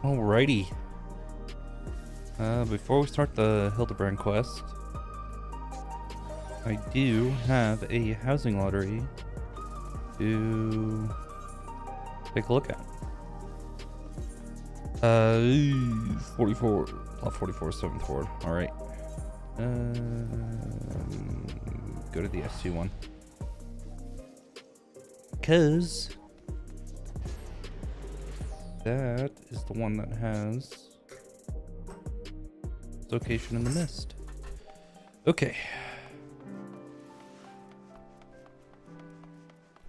Alrighty. Before we start the Hilidibrand quest, I do have a housing lottery to take a look at. 44, lot 44, 7th ward. Alright. Go to the SC one. Because that is the one that has location in the mist. Okay.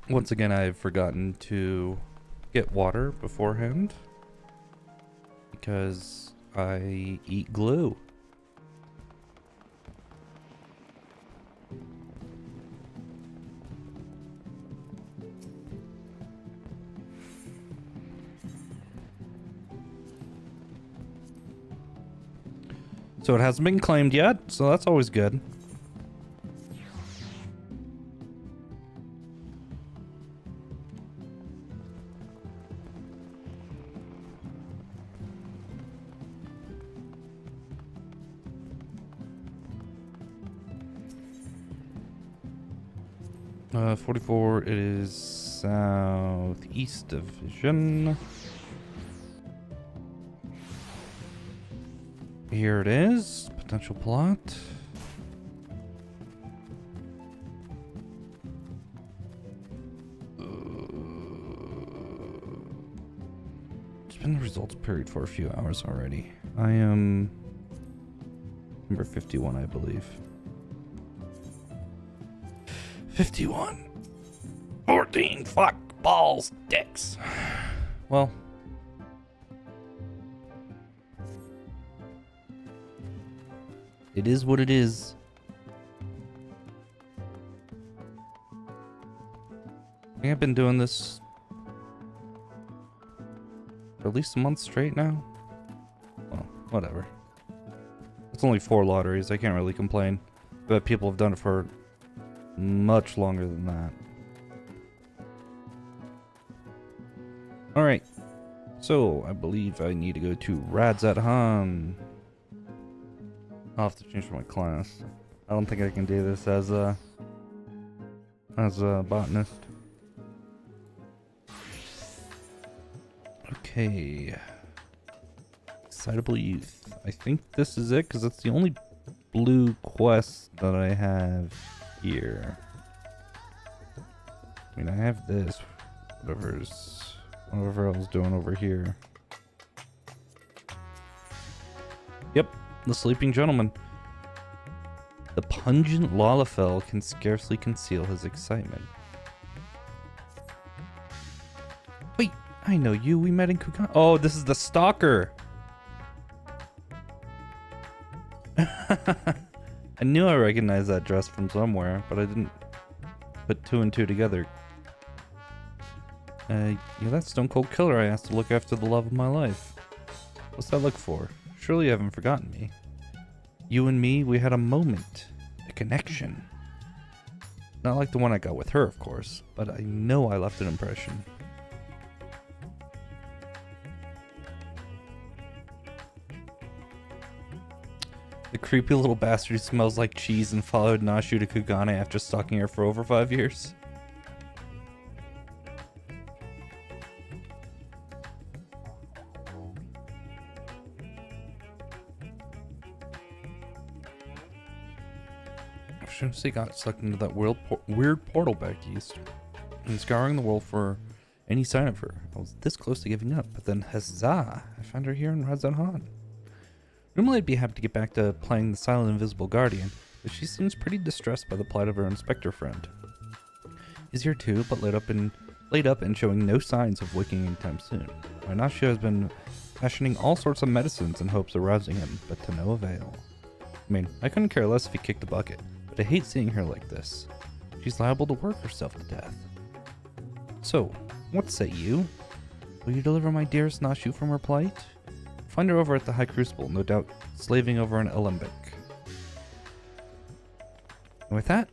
Once again, I've forgotten to get water beforehand because I eat glue. So it hasn't been claimed yet, so that's always good. Uh, 44, it is southeast division. Here it is, potential plot. It's been the results period for a few hours already. I am number 51, I believe. 51. 14, fuck, balls, dicks. Well. It is what it is. I think I've been doing this for at least a month straight now. Well, whatever. It's only 4 lotteries. I can't really complain. But people have done it for much longer than that. Alright. So, I believe I need to go to Radzat. I'll have to change for my class. I don't think I can do this as a botanist. Okay. Excitable youth. I think this is it because it's the only blue quest that I have here. I mean, I have this. Whatever I was doing over here. Yep. The sleeping gentleman. The pungent Lalafell can scarcely conceal his excitement. Wait, I know you. We met in Kukan. Oh, this is the stalker. I knew I recognized that dress from somewhere, but I didn't put 2 and 2 together. You're that stone cold killer I asked to look after the love of my life. What's that look for? Surely you haven't forgotten me. You and me, we had a moment. A connection. Not like the one I got with her, of course, but I know I left an impression. The creepy little bastard who smells like cheese and followed Nashu to Kugane after stalking her for over 5 years. As soon as he got sucked into that weird portal back east and scouring the world for any sign of her, I was this close to giving up, but then huzzah, I found her here in Radzat. Normally I'd be happy to get back to playing the silent invisible guardian, but she seems pretty distressed by the plight of her inspector friend. He's here too, but laid up and showing no signs of waking anytime soon. My Nashu has been fashioning all sorts of medicines in hopes of rousing him, but to no avail. I mean, I couldn't care less if he kicked the bucket, but I hate seeing her like this. She's liable to work herself to death. So, what say you? Will you deliver my dearest Nashu from her plight? Find her over at the High Crucible, no doubt slaving over an alembic. And with that,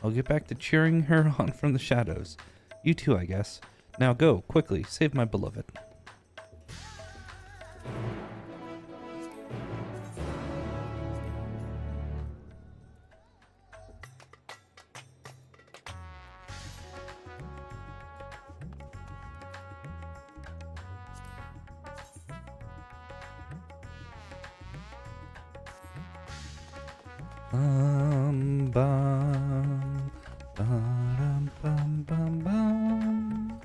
I'll get back to cheering her on from the shadows. You too, I guess. Now go, quickly, save my beloved. Bum, bum, ba-dum, bum, bum, bum.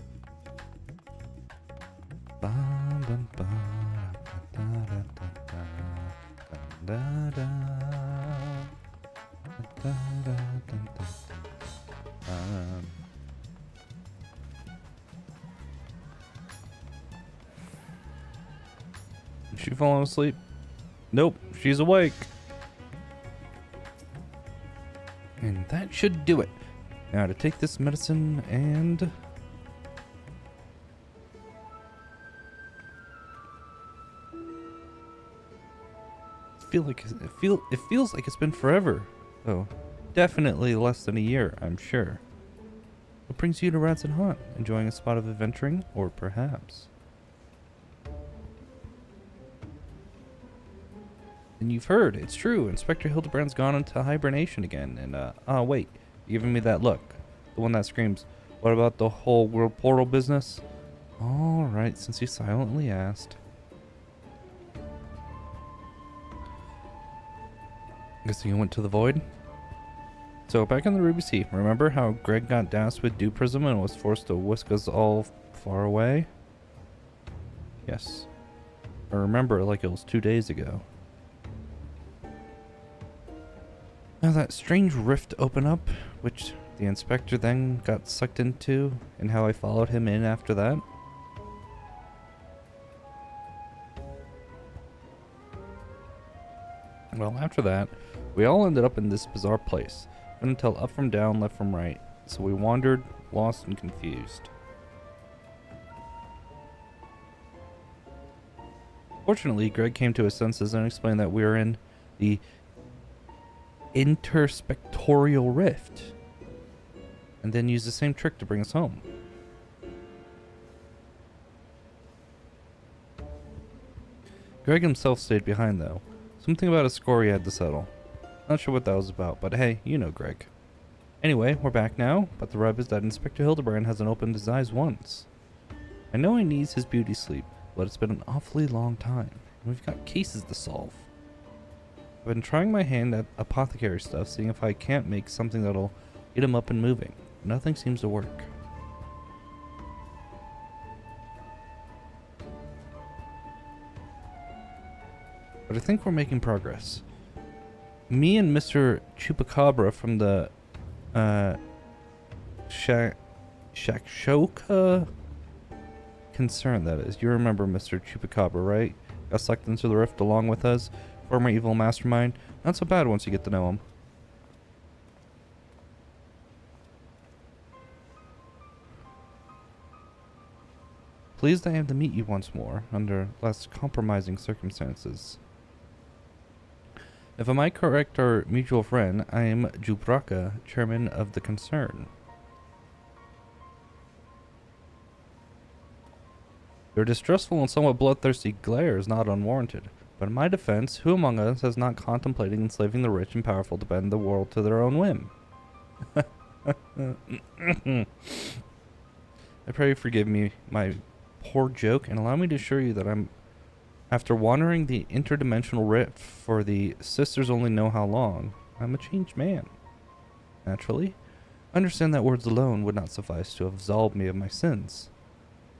Bum, bum, bum, da-da-da-da, da-da-da, da-da-da-da-da. Is she falling asleep? Nope, she's awake. And that should do it. Now to take this medicine and... it feels like it's been forever. Oh, definitely less than a year, I'm sure. What brings you to Radson Haunt? Enjoying a spot of adventuring? Or perhaps... And you've heard, it's true. Inspector Hildibrand's gone into hibernation again. And, wait. You're giving me that look. The one that screams, what about the whole world portal business? Alright, since you silently asked. Guessing you went to the void? So, back in the Ruby Sea, remember how Greg got doused with dew prism and was forced to whisk us all far away? Yes. I remember it like it was 2 days ago. Now that strange rift opened up, which the inspector then got sucked into, and how I followed him in after that. Well, after that, we all ended up in this bizarre place. Couldn't tell up from down, left from right, so we wandered, lost and confused. Fortunately, Greg came to his senses and explained that we were in the interspectorial rift, and then used the same trick to bring us home. Greg himself stayed behind though. Something about a score he had to settle. Not sure what that was about, but hey, you know Greg. Anyway, we're back now, but the rub is that Inspector Hildibrand hasn't opened his eyes once. I know he needs his beauty sleep, but it's been an awfully long time, and we've got cases to solve. I've been trying my hand at apothecary stuff, seeing if I can't make something that'll get him up and moving. Nothing seems to work. But I think we're making progress. Me and Mr. Chupacabra from the Shakshoka concern, that is. You remember Mr. Chupacabra, right? Got sucked into the rift along with us. Former evil mastermind. Not so bad once you get to know him. Pleased I am to meet you once more, under less compromising circumstances. If I correct our mutual friend, I am Jubraka, chairman of the concern. Your distrustful and somewhat bloodthirsty glare is not unwarranted. But in my defense, who among us has not contemplated enslaving the rich and powerful to bend the world to their own whim? I pray you forgive me my poor joke and allow me to assure you that after wandering the interdimensional rift for the sisters only know how long, I'm a changed man. Naturally, I understand that words alone would not suffice to absolve me of my sins.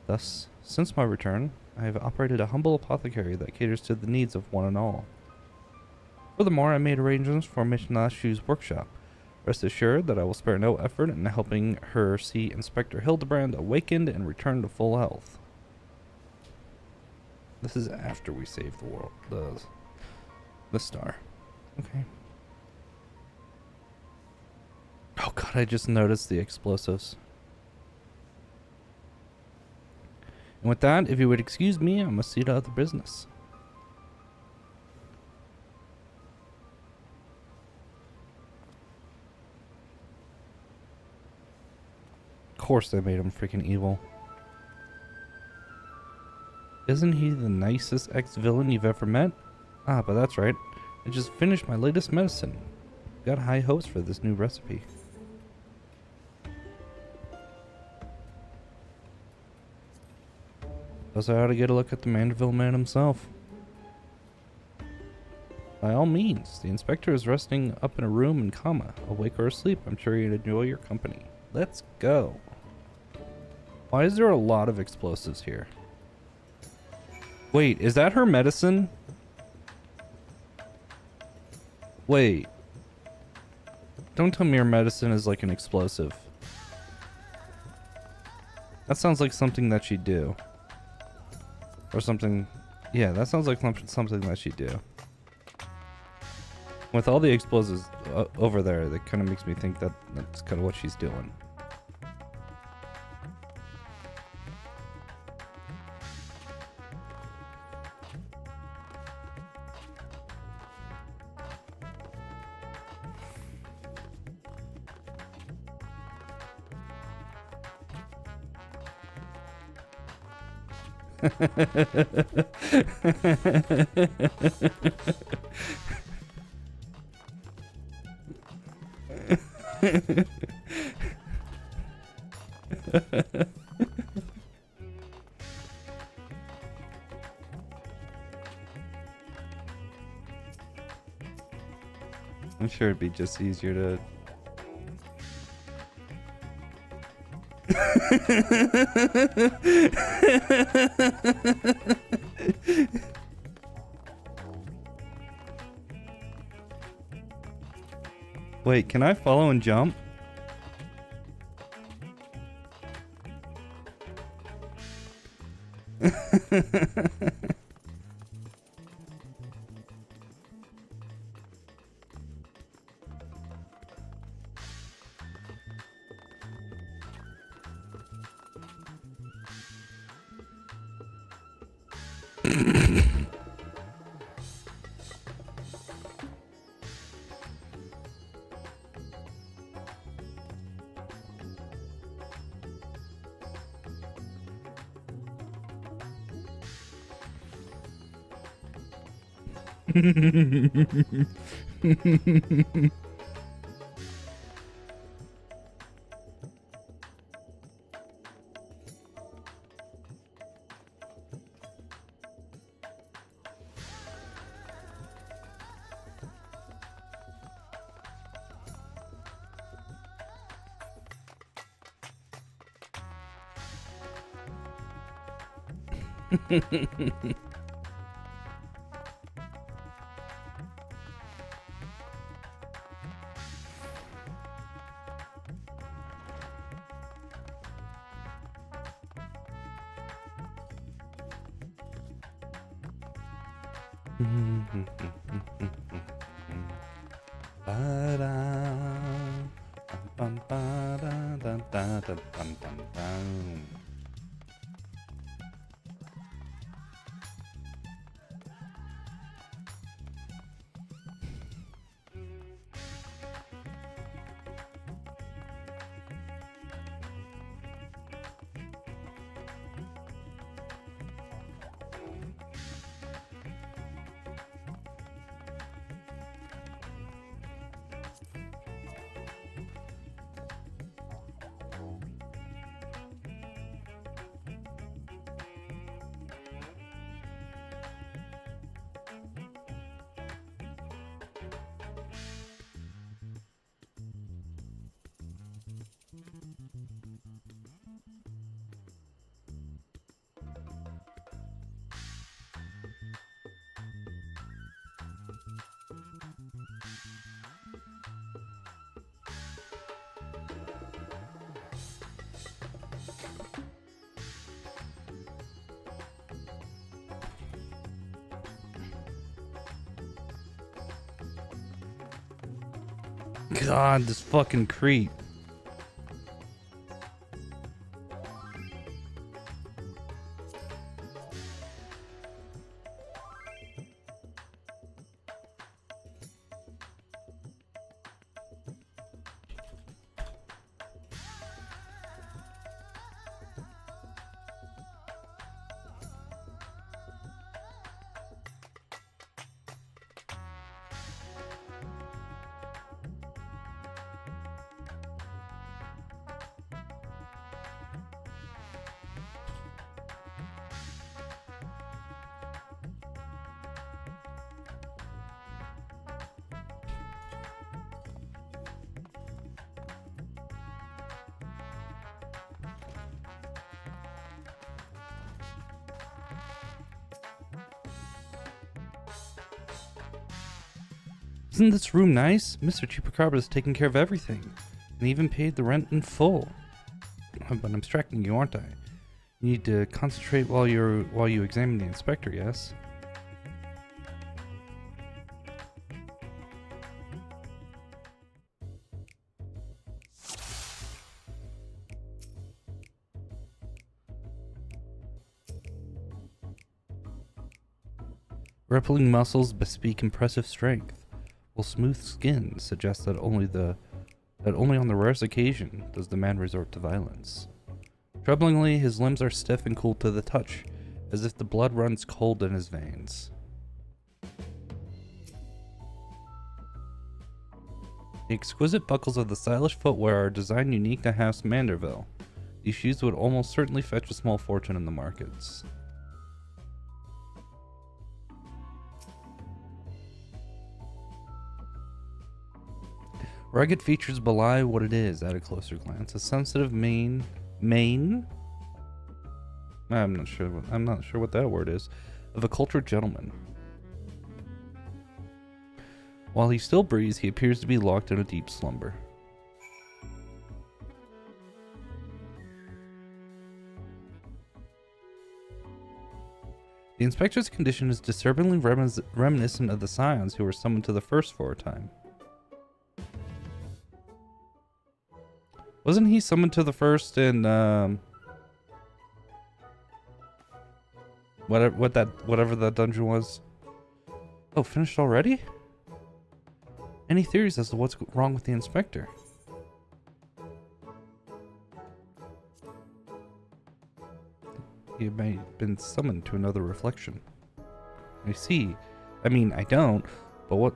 Thus, since my return, I have operated a humble apothecary that caters to the needs of one and all. Furthermore, I made arrangements for Miss Nashu's workshop. Rest assured that I will spare no effort in helping her see Inspector Hildibrand awakened and return to full health. This is after we save the world, the star. Okay. Oh god, I just noticed the explosives. And with that, if you would excuse me, I must see to other business. Of course they made him freaking evil. Isn't he the nicest ex-villain you've ever met? Ah, but that's right. I just finished my latest medicine. Got high hopes for this new recipe. Guess I ought to get a look at the Mandeville man himself. By all means. The inspector is resting up in a room in coma. Awake or asleep, I'm sure he'd enjoy your company. Let's go. Why is there a lot of explosives here? Wait, is that her medicine? Wait. Don't tell me her medicine is like an explosive. That sounds like something that she'd do. Or something... Yeah, that sounds like something that she'd do. With all the explosives over there, that kind of makes me think that that's kind of what she's doing. I'm sure it'd be just easier to... Wait, can I follow and jump? God, this fucking creep. Isn't this room nice? Mr. Chupacabra is taking care of everything, and even paid the rent in full. But I'm distracting you, aren't I? You need to concentrate while you examine the inspector, yes? Rippling muscles bespeak impressive strength, while smooth skin suggests that only on the rarest occasion does the man resort to violence. Troublingly, his limbs are stiff and cool to the touch, as if the blood runs cold in his veins. The exquisite buckles of the stylish footwear are designed unique to House Manderville. These shoes would almost certainly fetch a small fortune in the markets. Rugged features belie what it is at a closer glance. A sensitive mane? I'm not sure what that word is. Of a cultured gentleman. While he still breathes, he appears to be locked in a deep slumber. The inspector's condition is disturbingly reminiscent of the scions who were summoned to the first for a time. Wasn't he summoned to the first in whatever that dungeon was? Oh, finished already? Any theories as to what's wrong with the inspector? He may have been summoned to another reflection. I see. I mean, I don't, but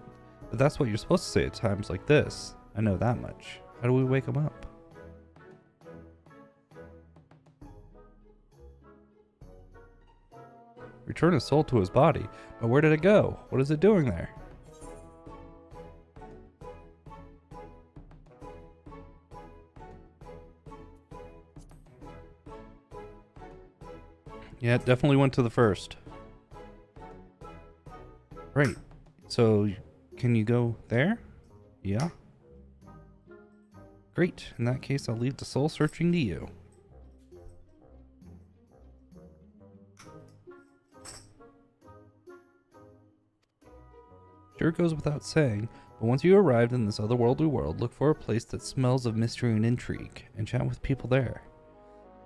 that's what you're supposed to say at times like this. I know that much. How do we wake him up? Return his soul to his body. But where did it go? What is it doing there? Yeah, it definitely went to the first. Right. So, can you go there? Yeah. Great. In that case, I'll leave the soul searching to you. Sure goes without saying, but once you arrived in this otherworldly world, look for a place that smells of mystery and intrigue, and chat with people there.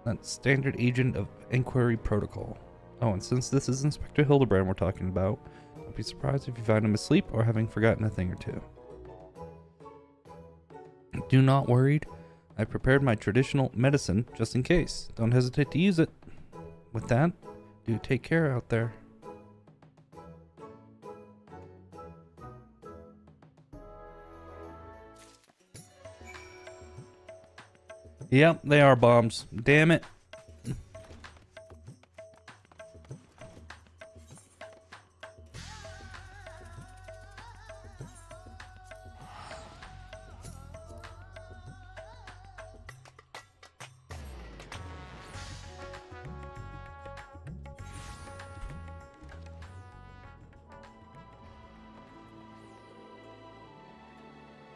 That's standard agent of inquiry protocol. Oh, and since this is Inspector Hildibrand we're talking about, don't be surprised if you find him asleep or having forgotten a thing or two. Do not worry. I prepared my traditional medicine just in case. Don't hesitate to use it. With that, do take care out there. Yep, they are bombs. Damn it.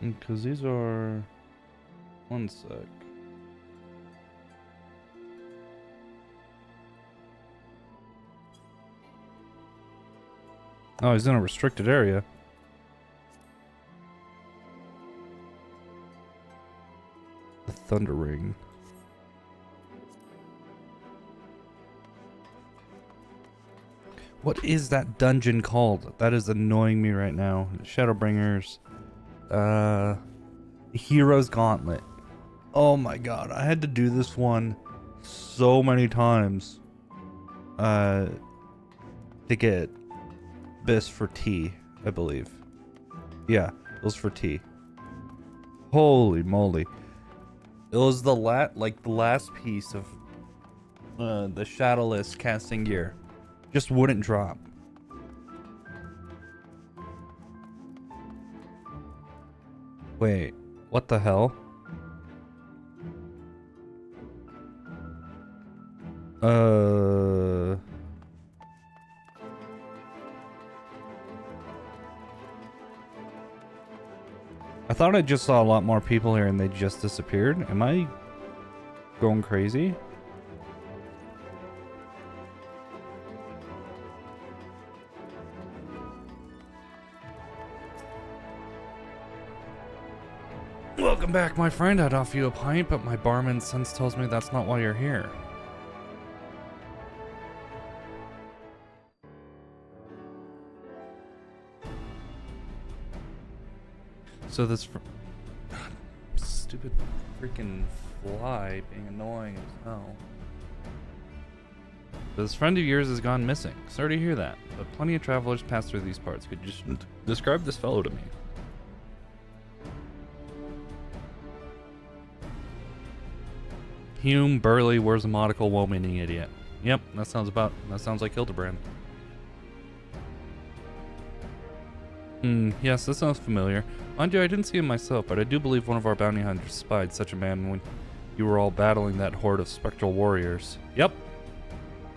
Because these are... One sec. Oh, he's in a restricted area. The Thunder Ring. What is that dungeon called? That is annoying me right now. Shadowbringers. Hero's Gauntlet. Oh my god, I had to do this one so many times. To get this for tea, I believe. Yeah, it was for tea. Holy moly. It was the last piece of the shadowless casting gear. Just wouldn't drop. Wait, what the hell? I thought I just saw a lot more people here and they just disappeared. Am I going crazy? Welcome back, my friend. I'd offer you a pint, but my barman sense tells me that's not why you're here. So this stupid freaking fly being annoying as hell. This friend of yours has gone missing. Sorry to hear that, but plenty of travelers pass through these parts. Could you just describe this fellow to me? Hume, burly, wears a monocle, well-meaning idiot. Yep, that sounds like Hildibrand. Yes, that sounds familiar. Mind you, I didn't see him myself, but I do believe one of our bounty hunters spied such a man when you were all battling that horde of spectral warriors. Yep.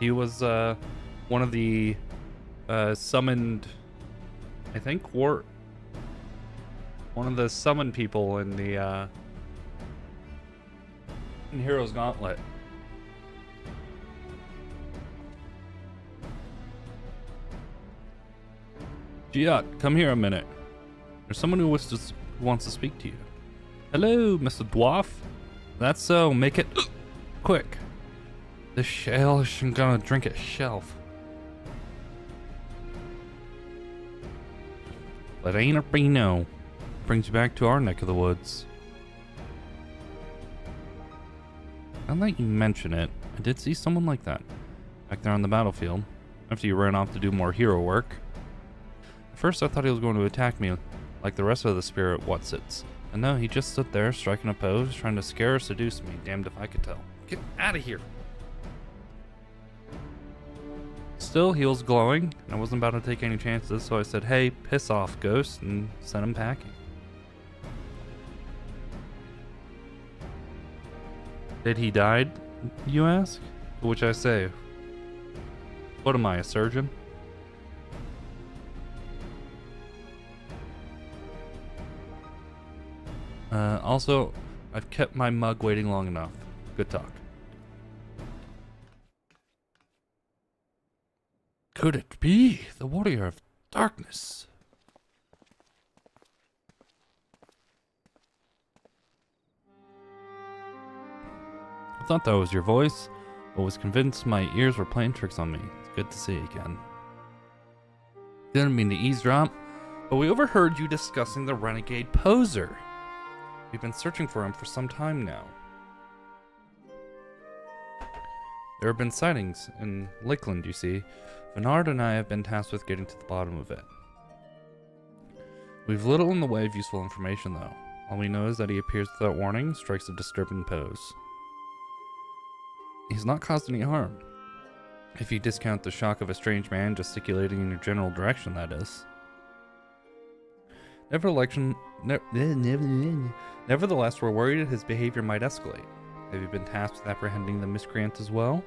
He was, one of the, summoned, I think, one of the summoned people in the, in Hero's Gauntlet. Giat, come here a minute. There's someone who wants to speak to you. Hello, Mr. Dwarf. That's so. Make it quick. The shell isn't gonna drink its shelf. But ain't a Reno. Brings you back to our neck of the woods. Now that you mention it, I did see someone like that back there on the battlefield after you ran off to do more hero work. At first I thought he was going to attack me like the rest of the spirit Whatsits. And no, he just stood there striking a pose, trying to scare or seduce me, damned if I could tell. Get out of here! Still, he was glowing, and I wasn't about to take any chances, so I said, hey, piss off, ghost, and sent him packing. Did he die, you ask? To which I say, what am I, a surgeon? Also, I've kept my mug waiting long enough. Good talk. Could it be the warrior of darkness? I thought that was your voice, but was convinced my ears were playing tricks on me. It's good to see you again. Didn't mean to eavesdrop, but we overheard you discussing the renegade poser. We've been searching for him for some time now. There have been sightings in Lakeland, you see. Bernard and I have been tasked with getting to the bottom of it. We've little in the way of useful information, though. All we know is that he appears without warning, strikes a disturbing pose. He's not caused any harm. If you discount the shock of a strange man gesticulating in your general direction, that is. Nevertheless, we're worried that his behavior might escalate. Have you been tasked with apprehending the miscreant as well?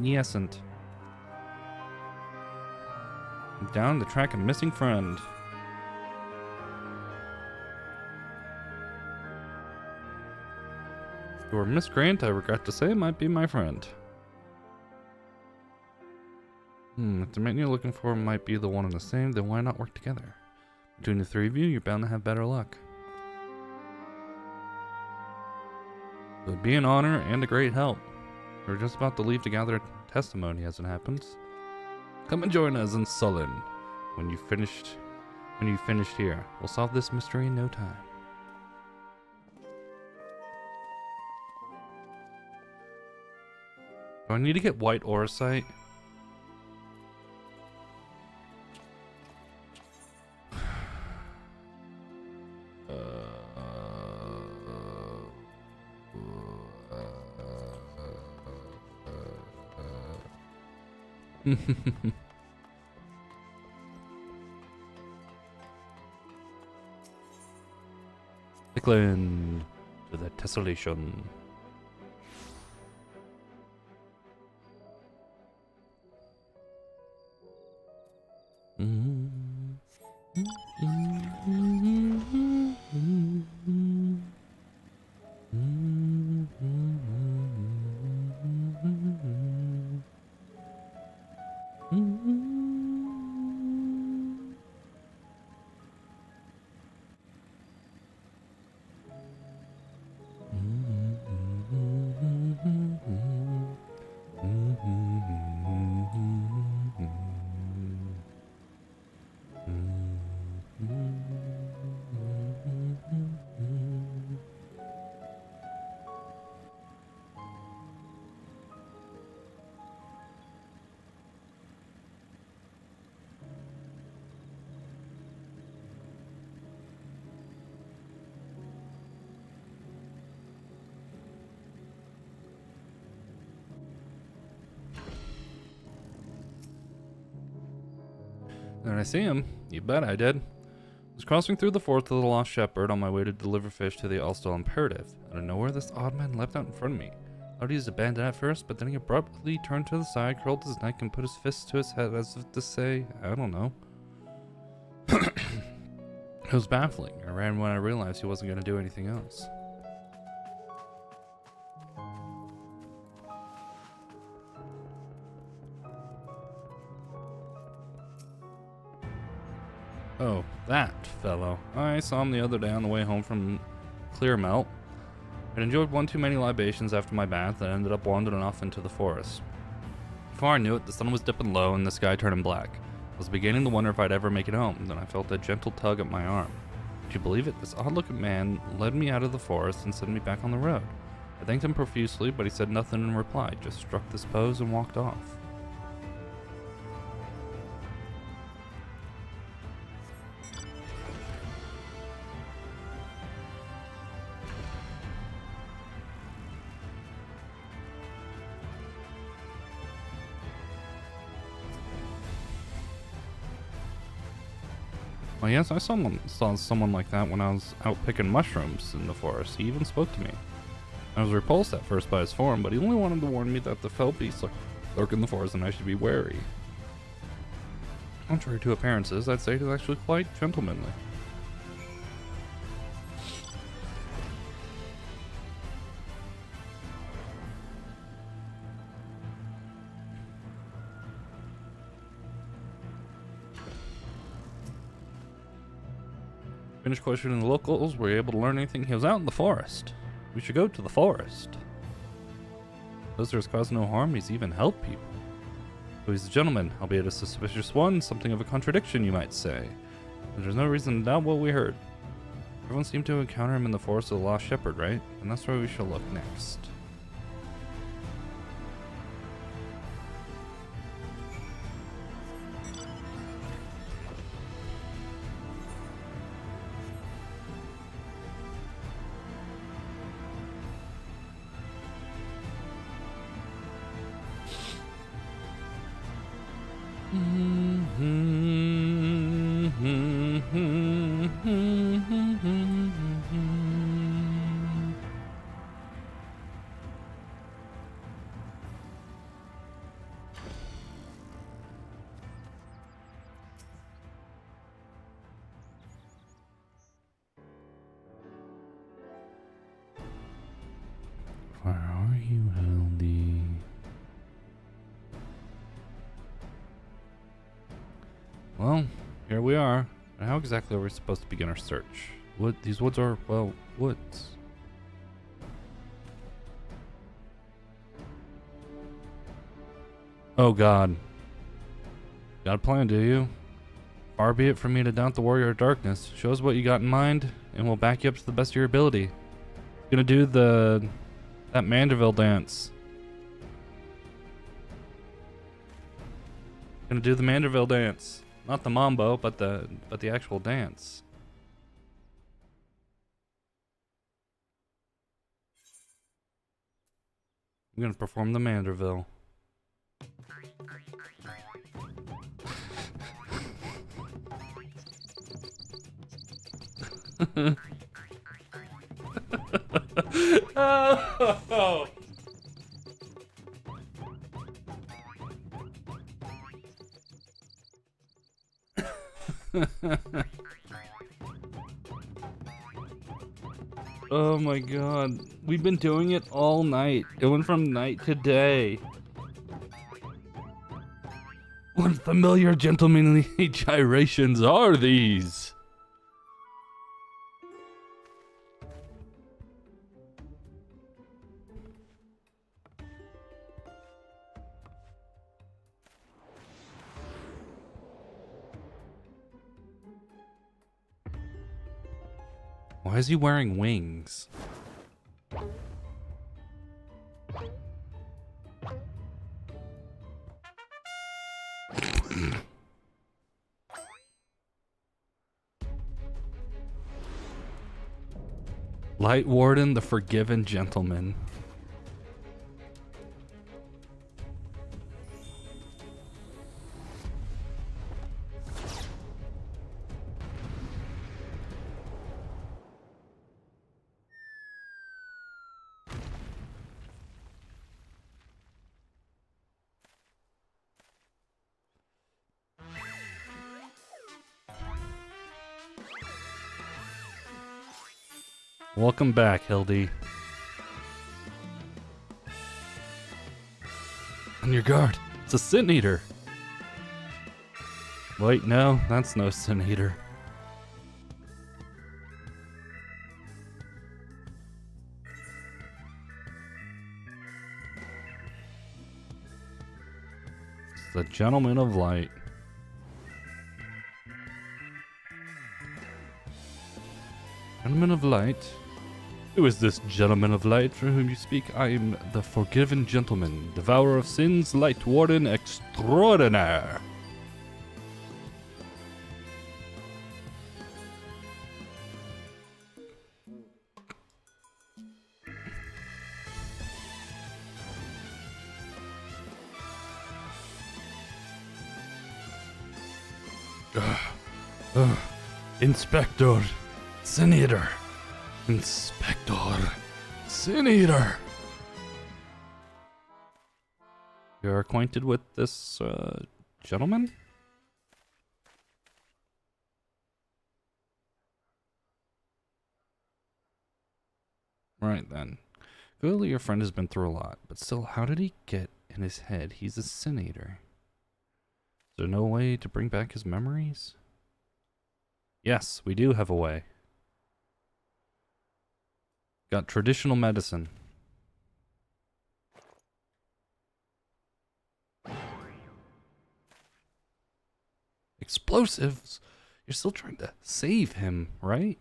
Yesn't. I'm down to track a missing friend. Your miscreant, I regret to say, might be my friend. If the man you're looking for might be the one and the same, then why not work together? Between the three of you, you're bound to have better luck. It would be an honor and a great help. We're just about to leave to gather testimony as it happens. Come and join us in Sullen when you've finished here. We'll solve this mystery in no time. Do I need to get white orosite? Lakeland to the tessellation. Did I see him? You bet I did. I was crossing through the forest with the lost shepherd on my way to deliver fish to the Ulster Imperative. Out of nowhere, this odd man leapt out in front of me. I thought he was abandoned at first, but then he abruptly turned to the side, curled his neck, and put his fists to his head as if to say, I don't know. It was baffling. I ran when I realized he wasn't going to do anything else. Oh, that fellow. I saw him the other day on the way home from Clearmelt. I'd enjoyed one too many libations after my bath and ended up wandering off into the forest. Before I knew it, the sun was dipping low and the sky turning black. I was beginning to wonder if I'd ever make it home, then I felt a gentle tug at my arm. Would you believe it? This odd-looking man led me out of the forest and sent me back on the road. I thanked him profusely, but he said nothing in reply, just struck this pose and walked off. Well, yes, I saw someone like that when I was out picking mushrooms in the forest. He even spoke to me. I was repulsed at first by his form, but he only wanted to warn me that the fell beasts lurk in the forest and I should be wary. Contrary to appearances, I'd say he's actually quite gentlemanly. Finished questioning the locals. Were you able to learn anything? He was out in the forest. We should go to the forest. Visitors cause no harm. He's even helped people. So he's a gentleman, albeit a suspicious one. Something of a contradiction, you might say. But there's no reason to doubt what we heard. Everyone seemed to encounter him in the forest of the Lost Shepherd, right? And that's where we shall look next. Where are you, Hildy? Well, here we are. But how exactly are we supposed to begin our search? These woods are, well, woods. Oh God. Got a plan, do you? Far be it from me to doubt the warrior of darkness. Show us what you got in mind, and we'll back you up to the best of your ability. Gonna do that Mandeville dance. Gonna do the Mandeville dance. Not the mambo, but the actual dance. I'm gonna perform the Mandeville. Oh. Oh my God, we've been doing it all night. It went from night to day. What familiar gentlemanly gyrations are these? Why is he wearing wings? Light Warden, the Forgiven Gentleman. Welcome back, Hildy. On your guard. It's a Sin Eater. Wait, no, that's no Sin Eater. It's the Gentleman of Light. Gentleman of Light? Who is this Gentleman of Light for whom you speak? I am the Forgiven Gentleman, Devourer of Sins, Light Warden Extraordinaire. Inspector Sin Eater. Inspector Sin Eater. You're acquainted with this gentleman? Right then. Clearly your friend has been through a lot, but still, how did he get in his head he's a Sin Eater? Is there no way to bring back his memories? Yes, we do have a way. Got traditional medicine. Explosives? You're still trying to save him, right?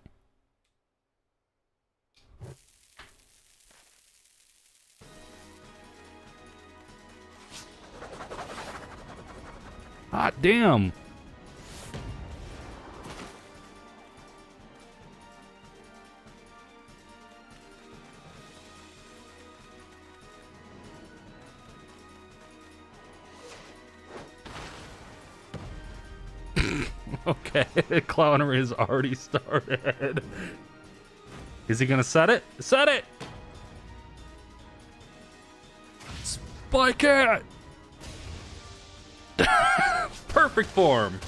Hot damn! Okay, Clownery has already started. Is he gonna set it? Set it! Spike it! Perfect form!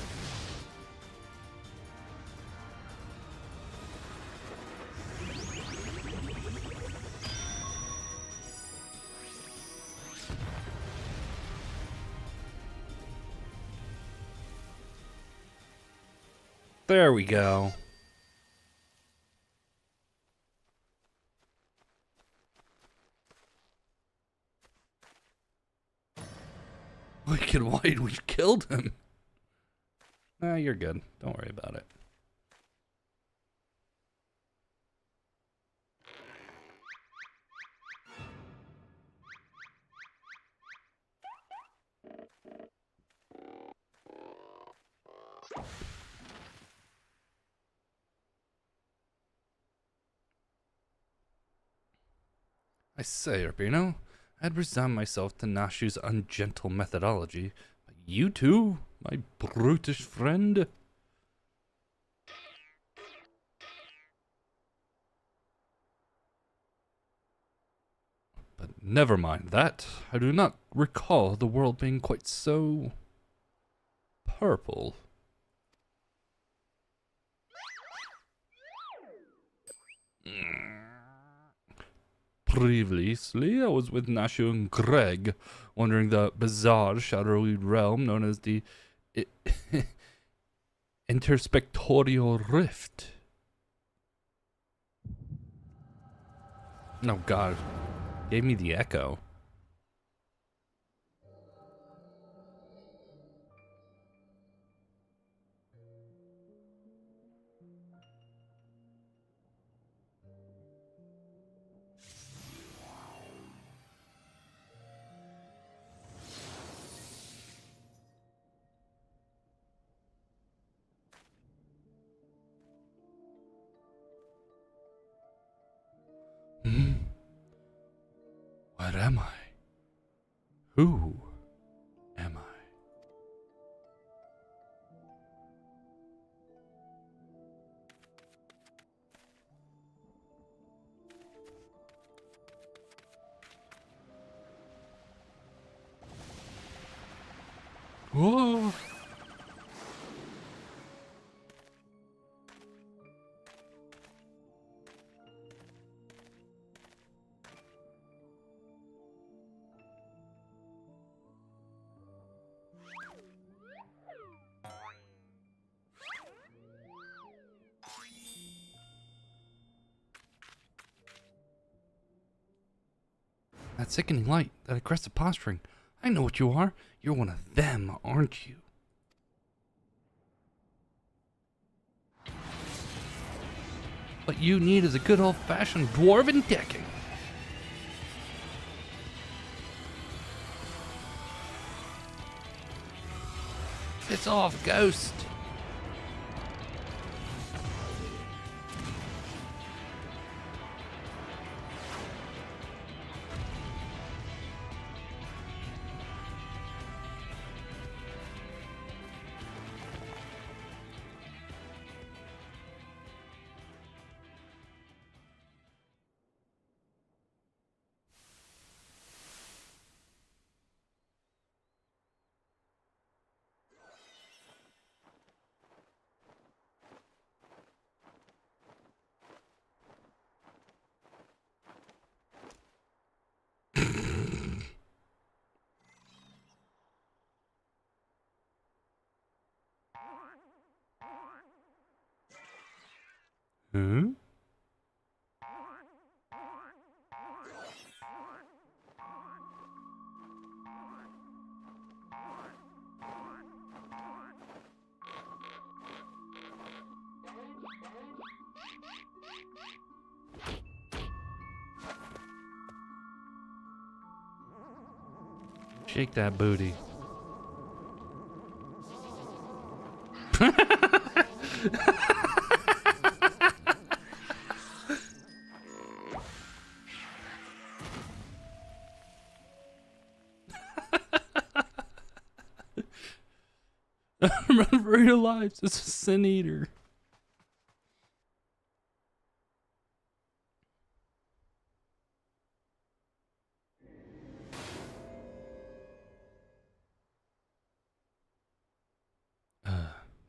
There we go. Black and white, we killed him. Nah, you're good. Don't worry about it. I say, Urbino, I'd resign myself to Nashu's ungentle methodology, but you too, my brutish friend? But never mind that. I do not recall the world being quite so purple. Previously, I was with Nashu and Greg, wandering the bizarre, shadowy realm known as the Interspectorial Rift. Oh god, gave me the echo. What am I? Who am I? Whoa! That sickening light, that aggressive posturing. I know what you are. You're one of them, aren't you? What you need is a good old-fashioned dwarven decking. Piss off, ghost. Hmm? Shake that booty. Run for your lives. It's a sin eater.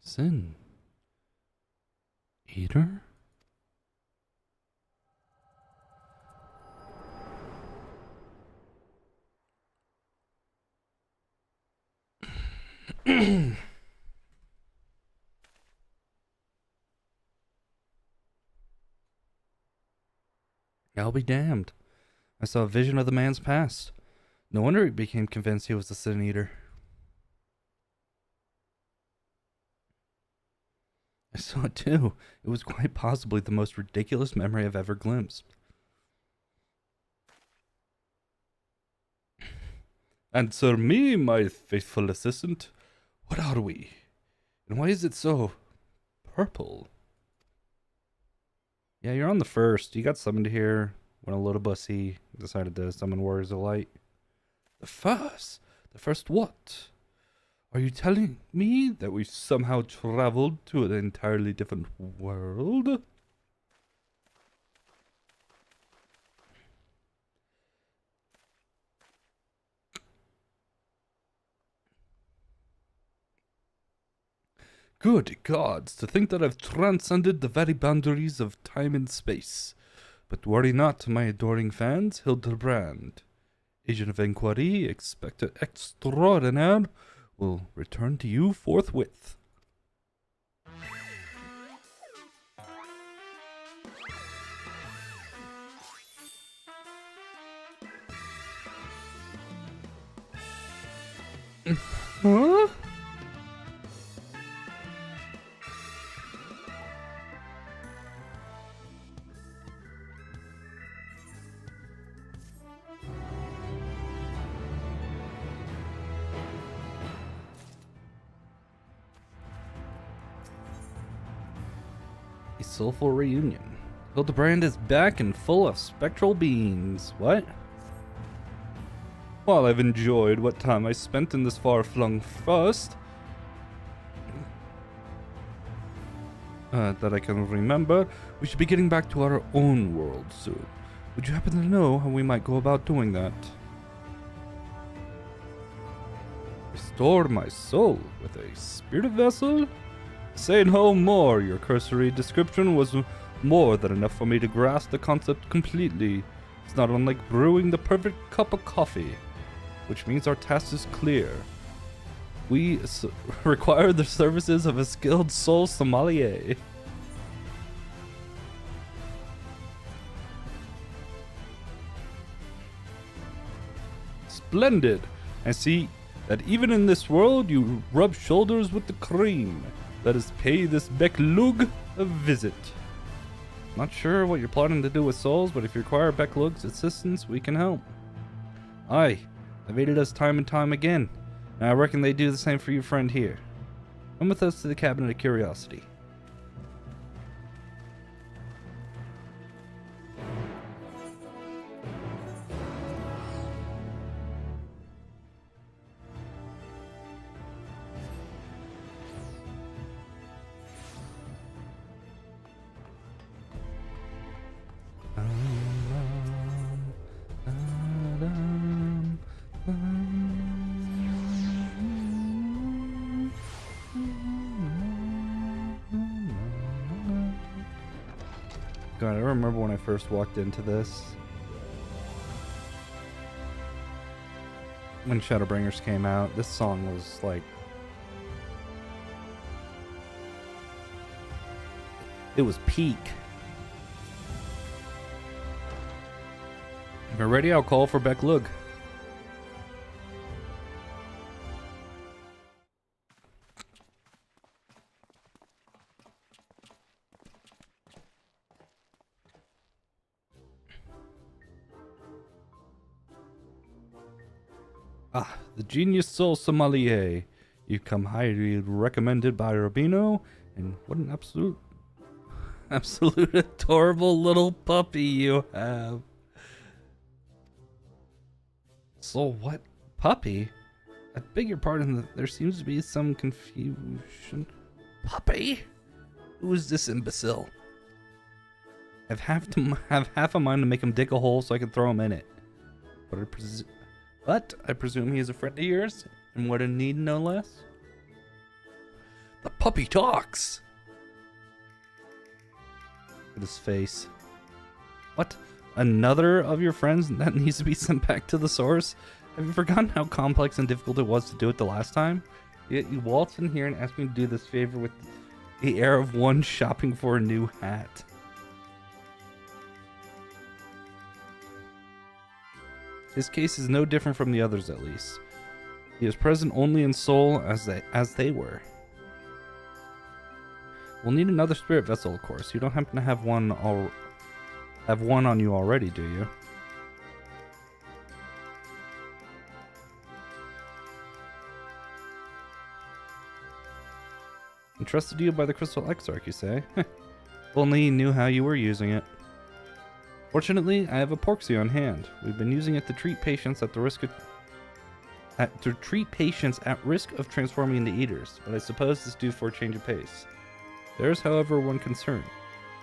Sin eater? I'll be damned. I saw a vision of the man's past. No wonder he became convinced he was the sin eater. I saw it too. It was quite possibly the most ridiculous memory I've ever glimpsed. Answer me, my faithful assistant. What are we? And why is it so purple? Yeah, you're on the first. You got summoned here when a little bussy decided to summon Warriors of Light. The first? The first what? Are you telling me that we somehow traveled to an entirely different world? Good gods, to think that I've transcended the very boundaries of time and space. But worry not, my adoring fans, Hildibrand, agent of inquiry, expected extraordinaire, will return to you forthwith. Huh? A soulful reunion. Hildibrand is back and full of spectral beings. What? While I've enjoyed what time I spent in this far-flung first, that I can remember, we should be getting back to our own world soon. Would you happen to know how we might go about doing that? Restore my soul with a spirit vessel? Say no more. Your cursory description was more than enough for me to grasp the concept completely. It's not unlike brewing the perfect cup of coffee, which means our task is clear. We require the services of a skilled soul sommelier. Splendid. I see that even in this world you rub shoulders with the cream. Let us pay this Beklug a visit. Not sure what you're plotting to do with souls, but if you require Beklug's assistance, we can help. Aye, they've aided us time and time again, and I reckon they do the same for your friend here. Come with us to the Cabinet of Curiosity. God, I remember when I first walked into this. When Shadowbringers came out, this song was like... it was peak. If you're ready, I'll call for Beklug. Ah, the genius soul sommelier. You come highly recommended by Rubino, and what an absolute adorable little puppy you have. So what? Puppy? I beg your pardon, there seems to be some confusion. Puppy? Who is this imbecile? I've have half a mind to make him dig a hole so I can throw him in it. But I presume he is a friend of yours, and what a need no less? The puppy talks! Look at his face. What? Another of your friends that needs to be sent back to the source? Have you forgotten how complex and difficult it was to do it the last time? Yet you waltz in here and ask me to do this favor with the air of one shopping for a new hat. His case is no different from the others, at least. He is present only in soul as they were. We'll need another spirit vessel, of course. You don't happen to have one on you already, do you? Entrusted to you by the Crystal Exarch, you say? If only you knew how you were using it. Fortunately, I have a porxie on hand. We've been using it to treat patients at risk of transforming into eaters, but I suppose it's due for a change of pace. There is, however, one concern.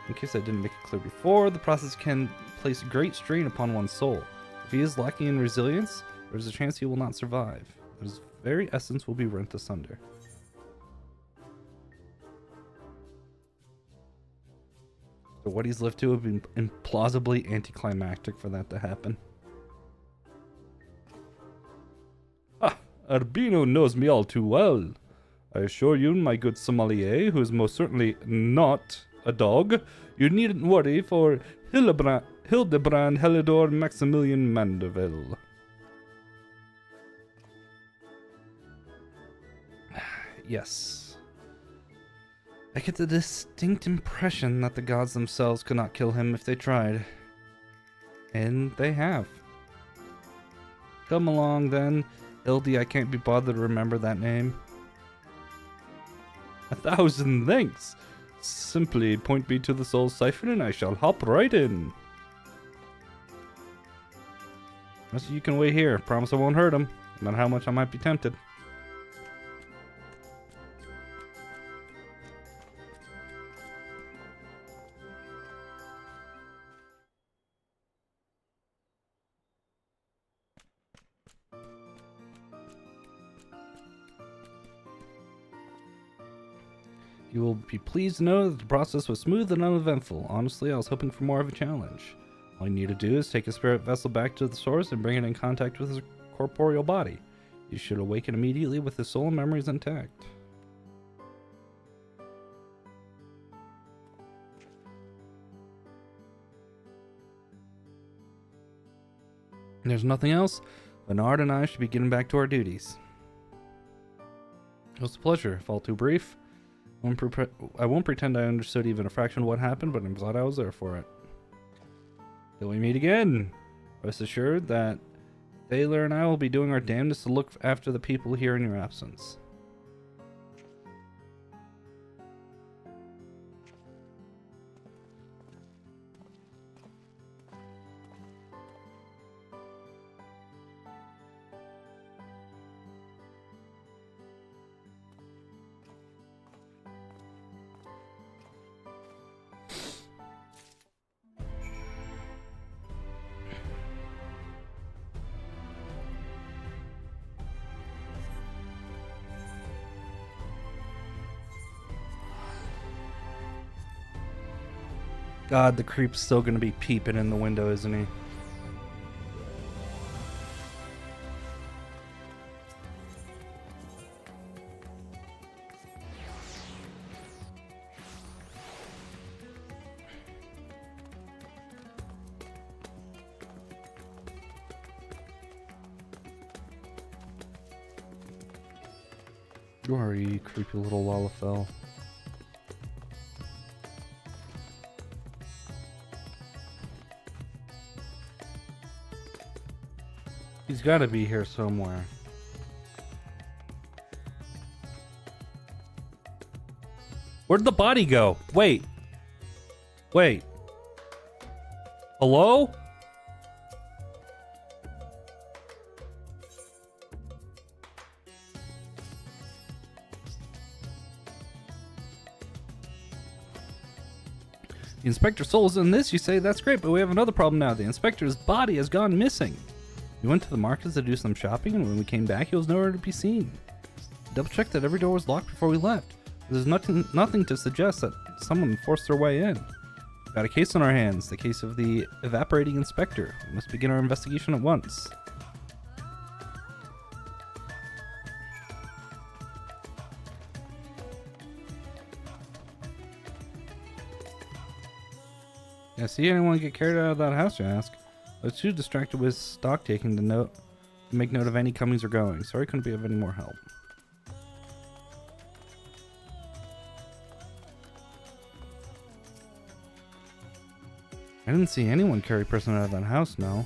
In case I didn't make it clear before, the process can place great strain upon one's soul. If he is lacking in resilience, there is a chance he will not survive. His very essence will be rent asunder. So what he's lived to would be implausibly anticlimactic for that to happen. Ah, Urbino knows me all too well. I assure you, my good sommelier, who is most certainly not a dog, you needn't worry for Hildibrand Helidor Maximilian Mandeville. Yes. I get the distinct impression that the gods themselves could not kill him if they tried. And they have. Come along then, Hildy, I can't be bothered to remember that name. 1,000 thanks! Simply point me to the soul siphon and I shall hop right in. So you can wait here. Promise I won't hurt him, no matter how much I might be tempted. You will be pleased to know that the process was smooth and uneventful. Honestly, I was hoping for more of a challenge. All you need to do is take a spirit vessel back to the source and bring it in contact with his corporeal body. You should awaken immediately with his soul and memories intact. There's nothing else? Bernard and I should be getting back to our duties. It was a pleasure. If all too brief, I won't pretend I understood even a fraction of what happened, but I'm glad I was there for it. Till we meet again, rest assured that Thaler and I will be doing our damnedest to look after the people here in your absence. God, the creep's still gonna be peeping in the window, isn't he? Who are you, creepy little Lalafell? He's got to be here somewhere. Where'd the body go? Wait. Wait. Hello? The Inspector's soul is in this, you say? That's great, but we have another problem now. The Inspector's body has gone missing. We went to the markets to do some shopping, and when we came back, he was nowhere to be seen. Double-checked that every door was locked before we left. There's nothing to suggest that someone forced their way in. We've got a case on our hands, the case of the evaporating Inspector. We must begin our investigation at once. Yeah, see anyone get carried out of that house, you ask? I was too distracted with stock taking to make note of any comings or goings. Sorry, couldn't be of any more help. I didn't see anyone carry a person out of that house, no.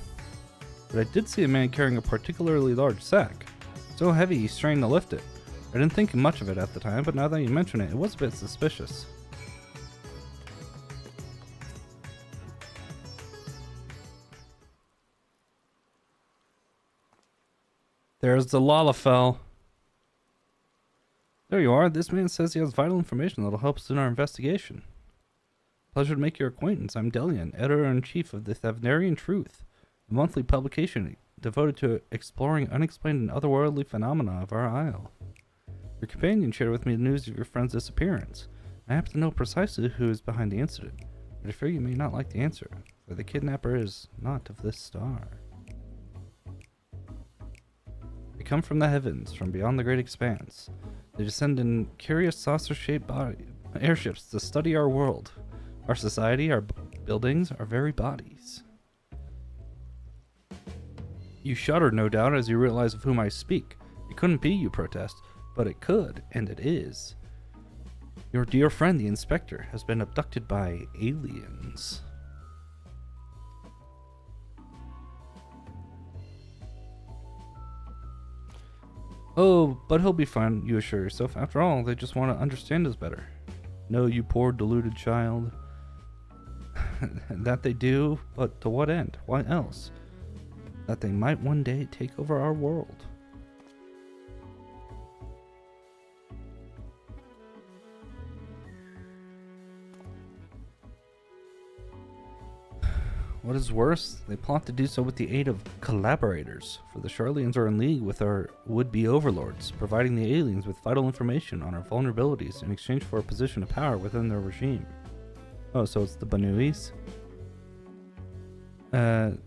But I did see a man carrying a particularly large sack. So heavy he strained to lift it. I didn't think much of it at the time, but now that you mention it, it was a bit suspicious. There's the Lalafell. There you are. This man says he has vital information that'll help us in our investigation. Pleasure to make your acquaintance. I'm Delian, editor-in-chief of the Thavnarian Truth, a monthly publication devoted to exploring unexplained and otherworldly phenomena of our isle. Your companion shared with me the news of your friend's disappearance. I happen to know precisely who is behind the incident, but I fear you may not like the answer, for the kidnapper is not of this star. They come from the heavens, from beyond the great expanse. They descend in curious saucer-shaped airships to study our world, our society, our buildings, our very bodies. You shudder, no doubt, as you realize of whom I speak. It couldn't be, you protest, but it could, and it is. Your dear friend, the Inspector, has been abducted by aliens. Oh, but he'll be fine, you assure yourself. After all, they just want to understand us better. No, you poor deluded child. That they do, but to what end? Why else? That they might one day take over our world. What is worse, they plot to do so with the aid of collaborators, for the Charlians are in league with our would-be overlords, providing the aliens with vital information on our vulnerabilities in exchange for a position of power within their regime. Oh, so it's the Banuis? The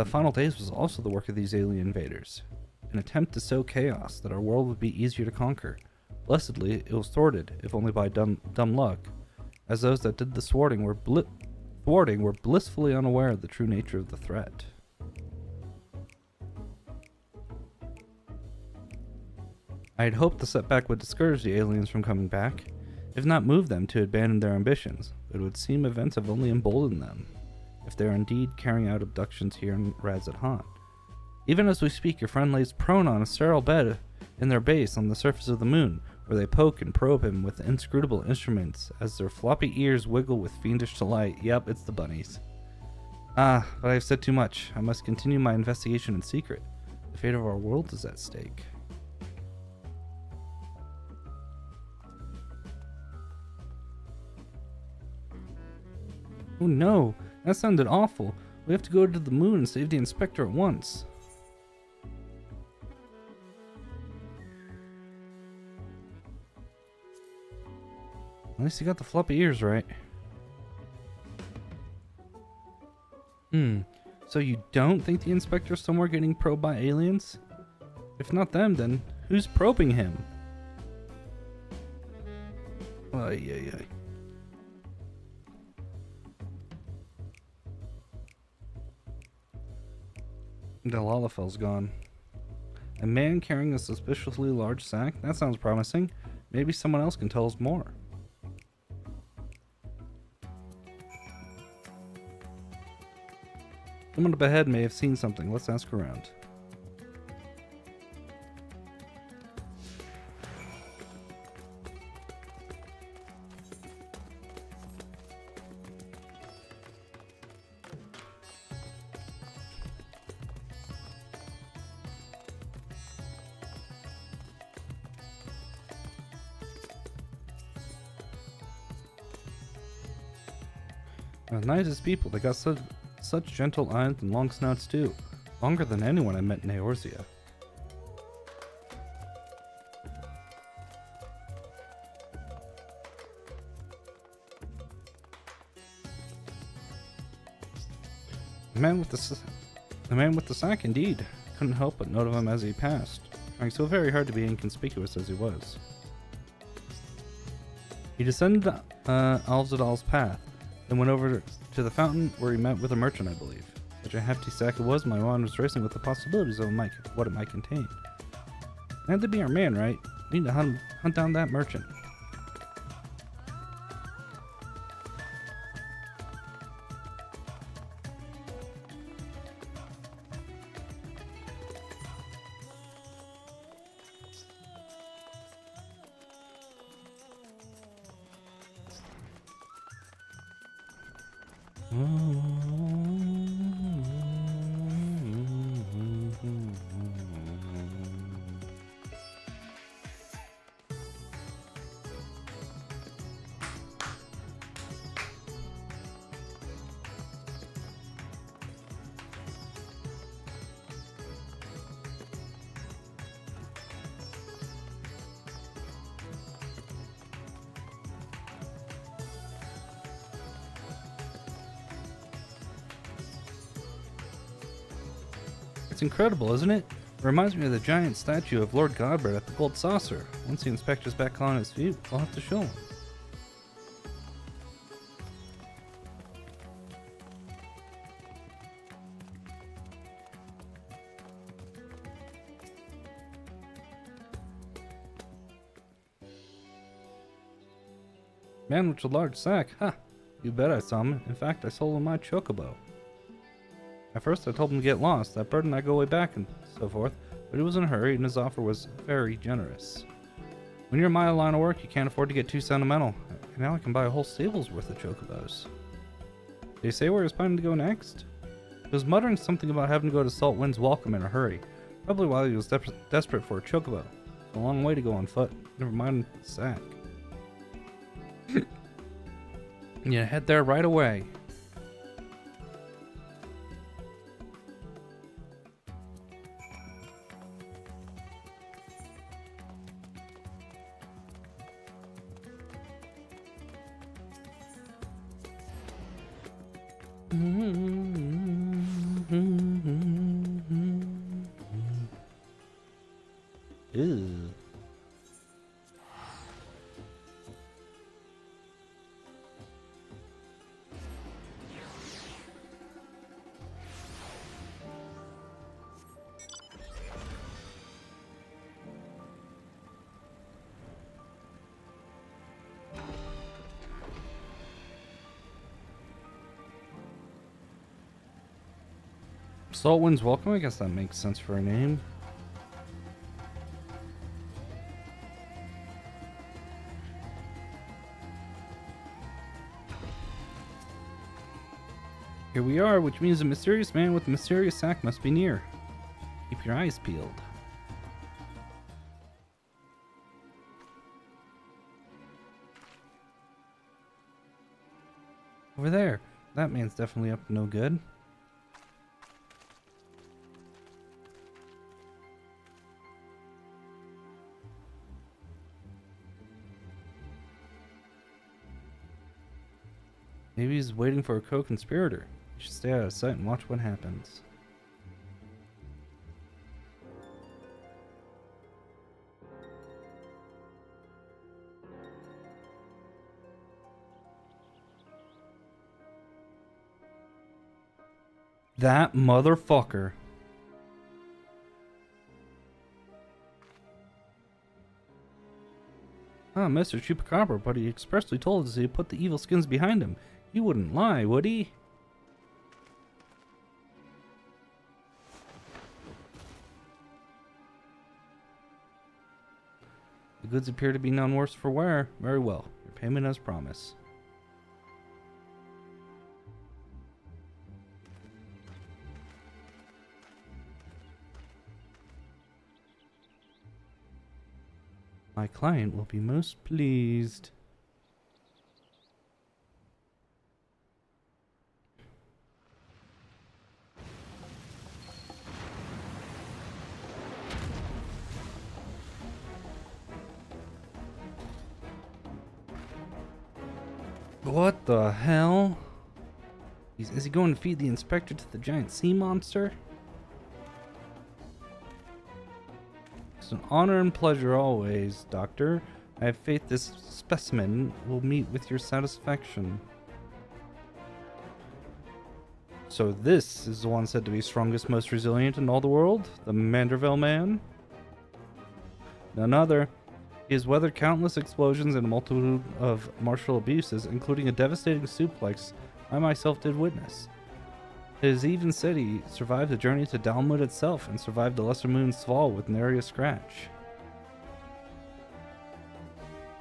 Final Days was also the work of these alien invaders, an attempt to sow chaos that our world would be easier to conquer. Blessedly, it was thwarted, if only by dumb luck, as those that did the thwarting were blissfully unaware of the true nature of the threat. I had hoped the setback would discourage the aliens from coming back, if not move them to abandon their ambitions, but it would seem events have only emboldened them, if they are indeed carrying out abductions here in Razat-Han. Even as we speak, your friend lays prone on a sterile bed in their base on the surface of the moon, where they poke and probe him with inscrutable instruments as their floppy ears wiggle with fiendish delight. Yep, it's the bunnies. But I have said too much. I must continue my investigation in secret. The fate of our world is at stake. Oh no, that sounded awful. We have to go to the moon and save the inspector at once. At least you got the floppy ears right. So you don't think the inspector's somewhere getting probed by aliens? If not them, then who's probing him? Ay. Delalafel's gone. A man carrying a suspiciously large sack? That sounds promising. Maybe someone else can tell us more. Someone up ahead may have seen something. Let's ask around. Nicest people. They got such gentle eyes and long snouts too. Longer than anyone I met in Eorzea. The man with the sack, indeed. Couldn't help but note him as he passed, trying so very hard to be inconspicuous as he was. He descended Alzadal's path, then went over to the fountain where he met with a merchant, I believe. Such a hefty sack it was, my mind was racing with the possibilities of what it might contain. It had to be our man, right? We need to hunt down that merchant. It's incredible, isn't it? It reminds me of the giant statue of Lord Godbert at the Gold Saucer. Once the inspector's back on his feet, we'll have to show him. Man with a large sack, ha! You bet I saw him. In fact, I sold him my chocobo. At first I told him to get lost, that bird and I go way back and so forth, but he was in a hurry and his offer was very generous. When you're a mile line of work, you can't afford to get too sentimental. And now I can buy a whole stable's worth of chocobos. Did he say where he was planning to go next? He was muttering something about having to go to Salt Wind's Welcome in a hurry, probably while he was desperate for a chocobo. It's a long way to go on foot, never mind the sack. Yeah, head there right away. Ew. Saltwind's Welcome, I guess that makes sense for a name. Here we are, which means a mysterious man with a mysterious sack must be near. Keep your eyes peeled. Over there. That man's definitely up to no good. Maybe he's waiting for a co-conspirator. You should stay out of sight and watch what happens. That motherfucker. Ah, Mr. Chupacabra, but he expressly told us he put the evil skins behind him. He wouldn't lie, would he? The goods appear to be none worse for wear. Very well. Your payment as promised. My client will be most pleased. What the hell? Is he going to feed the inspector to the giant sea monster? It's an honor and pleasure always, Doctor. I have faith this specimen will meet with your satisfaction. So this is the one said to be strongest, most resilient in all the world? The Manderville man? None other. He has weathered countless explosions and a multitude of martial abuses, including a devastating suplex I myself did witness. It is even said he survived the journey to Dalmud itself and survived the Lesser Moon's fall with nary a scratch.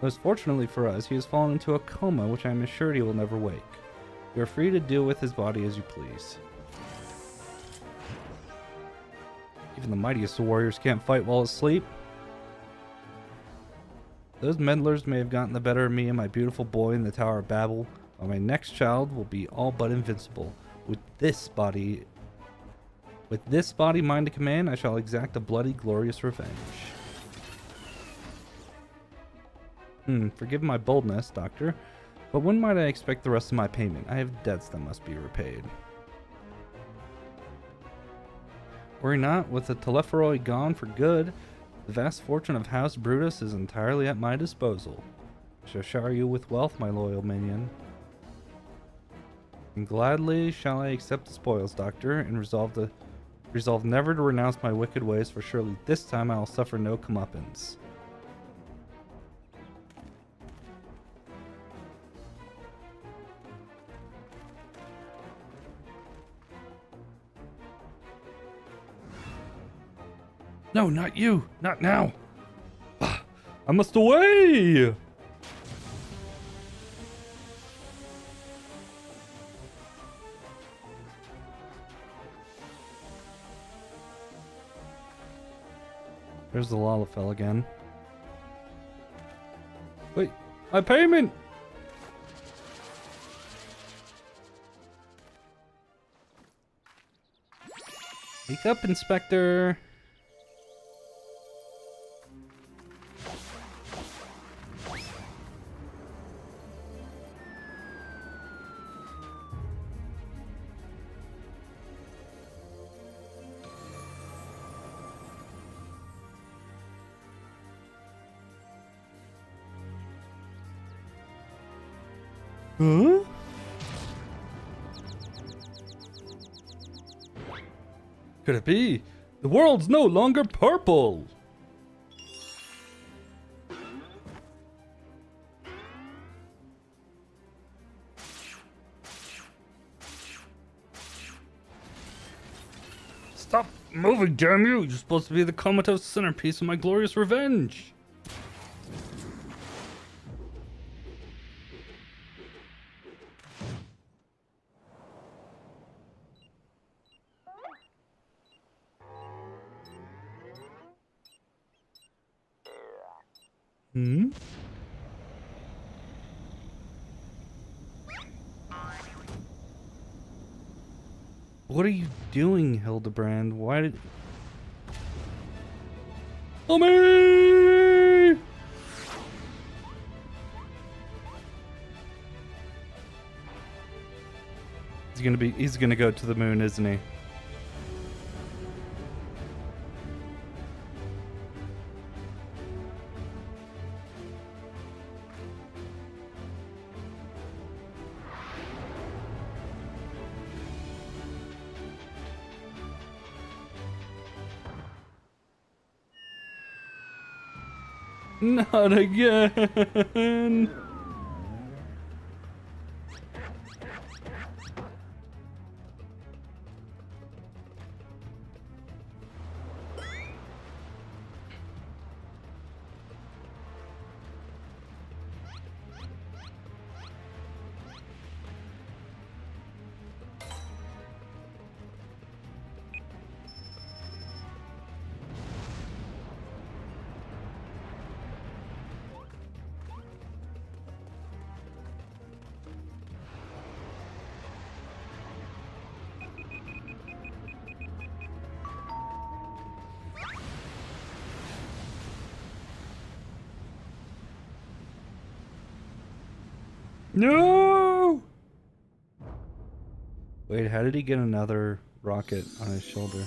Most fortunately for us, he has fallen into a coma which I am assured he will never wake. You are free to deal with his body as you please. Even the mightiest of warriors can't fight while asleep. Those meddlers may have gotten the better of me and my beautiful boy in the Tower of Babel, but my next child will be all but invincible. With this body mine to command, I shall exact a bloody, glorious revenge. Forgive my boldness, Doctor, but when might I expect the rest of my payment? I have debts that must be repaid. Worry not, with the Telepharoi gone for good, the vast fortune of House Brutus is entirely at my disposal. I shall shower you with wealth, my loyal minion. And gladly shall I accept the spoils, Doctor, and resolve never to renounce my wicked ways, for surely this time I will suffer no comeuppance. No, not you! Not now! I must away! There's the Lalafell again. Wait, my payment! Wake up, Inspector! Huh? Could it be? The world's no longer purple! moving, damn you! You're supposed to be the comatose centerpiece of my glorious revenge! Hmm? What are you doing, Hildibrand? Why did... Help me! He's gonna go to the moon, isn't he? Not again! No! Wait, how did he get another rocket on his shoulder?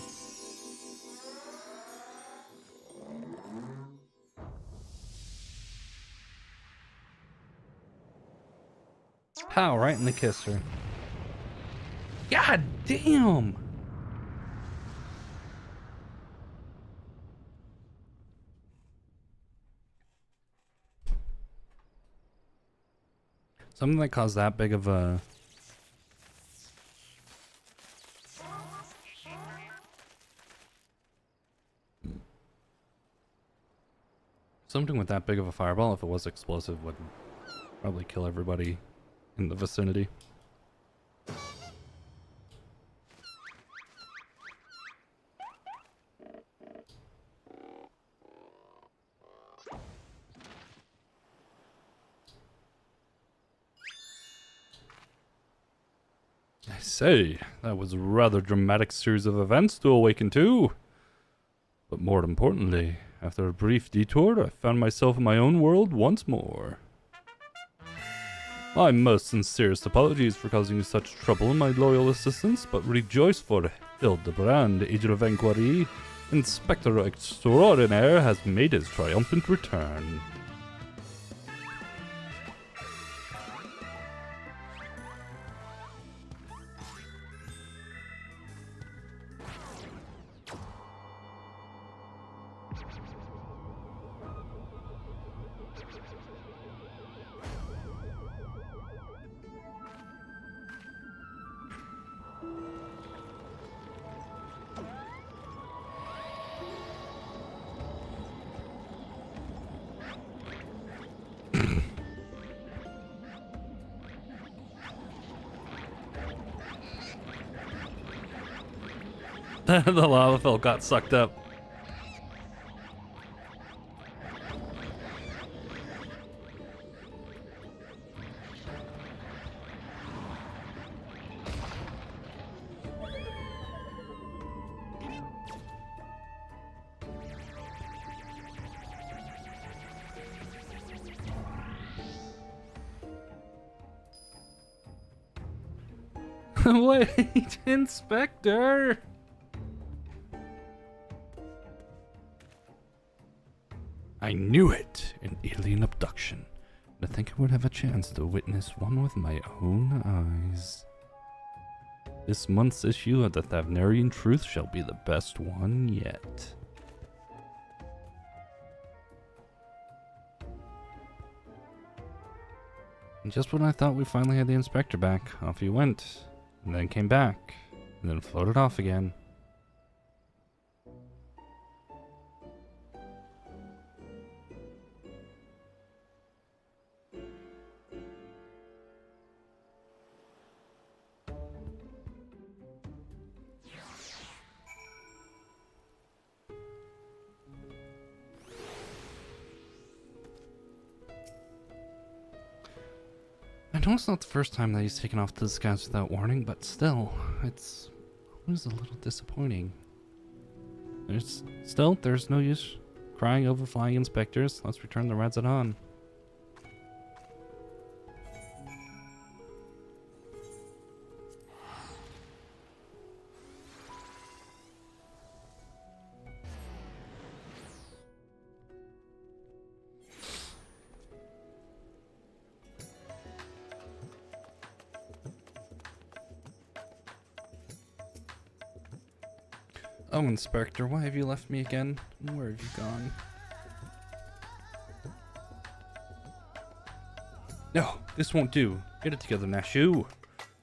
Pow, right in the kisser. God damn! Something that caused that big of a... Something with that big of a fireball, if it was explosive, would probably kill everybody in the vicinity. I say, that was a rather dramatic series of events to awaken to. But more importantly, after a brief detour, I found myself in my own world once more. My most sincerest apologies for causing you such trouble, my loyal assistants, but rejoice for Hildibrand, Agent of Inquiry, Inspector Extraordinaire, has made his triumphant return. The lava fill got sucked up. Wait, Inspector! I knew it! An alien abduction. I think I would have a chance to witness one with my own eyes. This month's issue of the Thavnarian Truth shall be the best one yet. And just when I thought we finally had the inspector back, off he went, and then came back, and then floated off again. I know it's not the first time that he's taken off to the skies without warning, but still, it was a little disappointing. There's no use crying over flying inspectors. Let's return the Radzon on. Oh, Inspector, why have you left me again? Where have you gone? No, this won't do. Get it together, Nashu.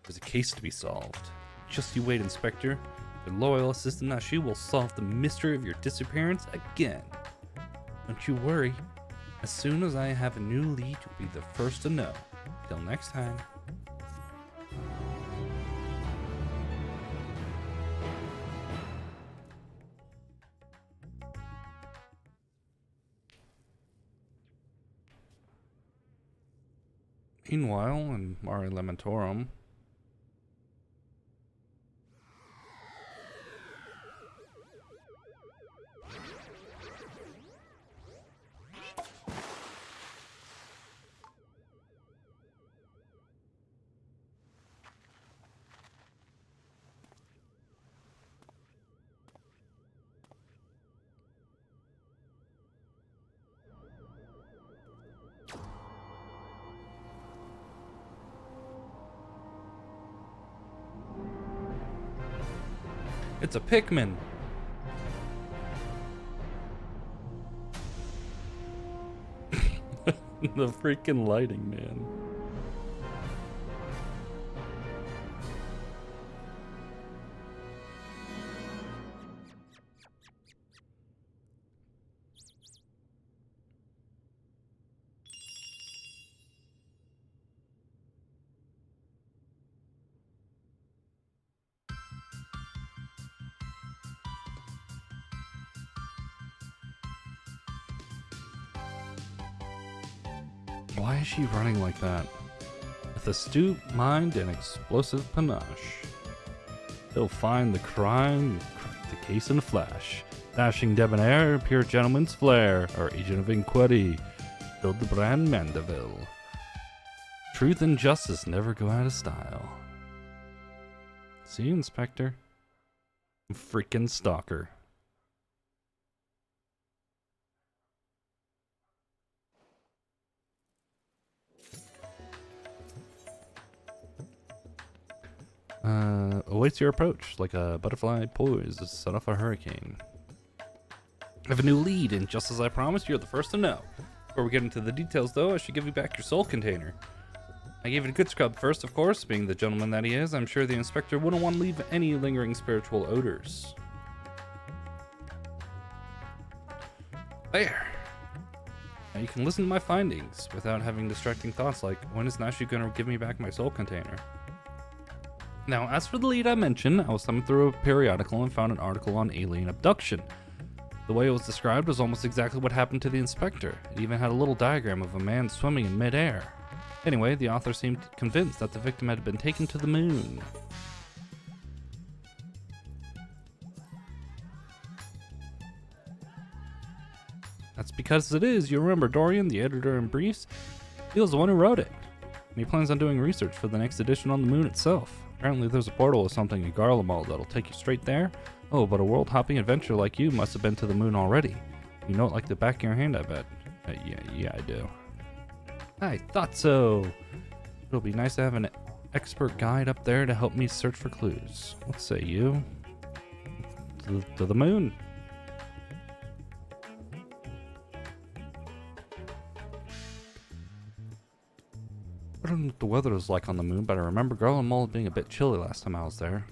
There's a case to be solved. Just you wait, Inspector. The loyal assistant Nashu will solve the mystery of your disappearance again. Don't you worry. As soon as I have a new lead, you'll be the first to know. Till next time. Meanwhile, in Mare Lamentorum, it's a Pikmin. The freaking lighting, man. Why is she running like that? With astute mind and explosive panache, he'll find the crime and crack the case in a flash. Dashing debonair, pure gentleman's flair, our agent of inquiry, Hildibrand Mandeville. Truth and justice never go out of style. See you, Inspector. Freaking stalker. Awaits your approach, like a butterfly poised to set off a hurricane. I have a new lead, and just as I promised, you're the first to know. Before we get into the details, though, I should give you back your soul container. I gave it a good scrub first, of course. Being the gentleman that he is, I'm sure the inspector wouldn't want to leave any lingering spiritual odors. There! Now you can listen to my findings without having distracting thoughts like, when is Nashu gonna give me back my soul container? Now, as for the lead I mentioned, I was thumbing through a periodical and found an article on alien abduction. The way it was described was almost exactly what happened to the inspector. It even had a little diagram of a man swimming in midair. Anyway, the author seemed convinced that the victim had been taken to the moon. That's because it is. You remember Dorian, the editor in briefs? He was the one who wrote it. And he plans on doing research for the next edition on the moon itself. Apparently there's a portal or something in Garlemald that'll take you straight there. Oh, but a world-hopping adventurer like you must have been to the moon already. You know it like the back of your hand, I bet. Yeah, I do. I thought so. It'll be nice to have an expert guide up there to help me search for clues. What say you? To the moon. I don't know what the weather was like on the moon, but I remember Garlemald being a bit chilly last time I was there.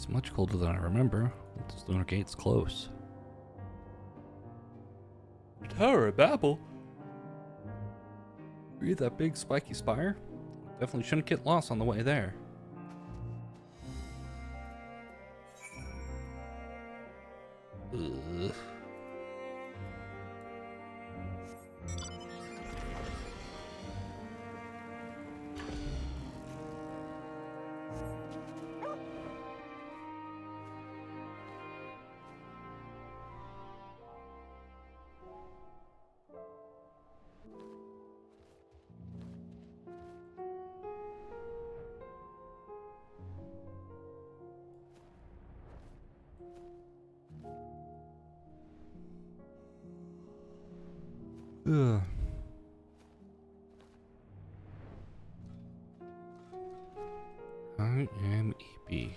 It's much colder than I remember. This lunar gate's close. The Tower of Babel? Read that big spiky spire? Definitely shouldn't get lost on the way there. Ugh. Ugh. I am EP.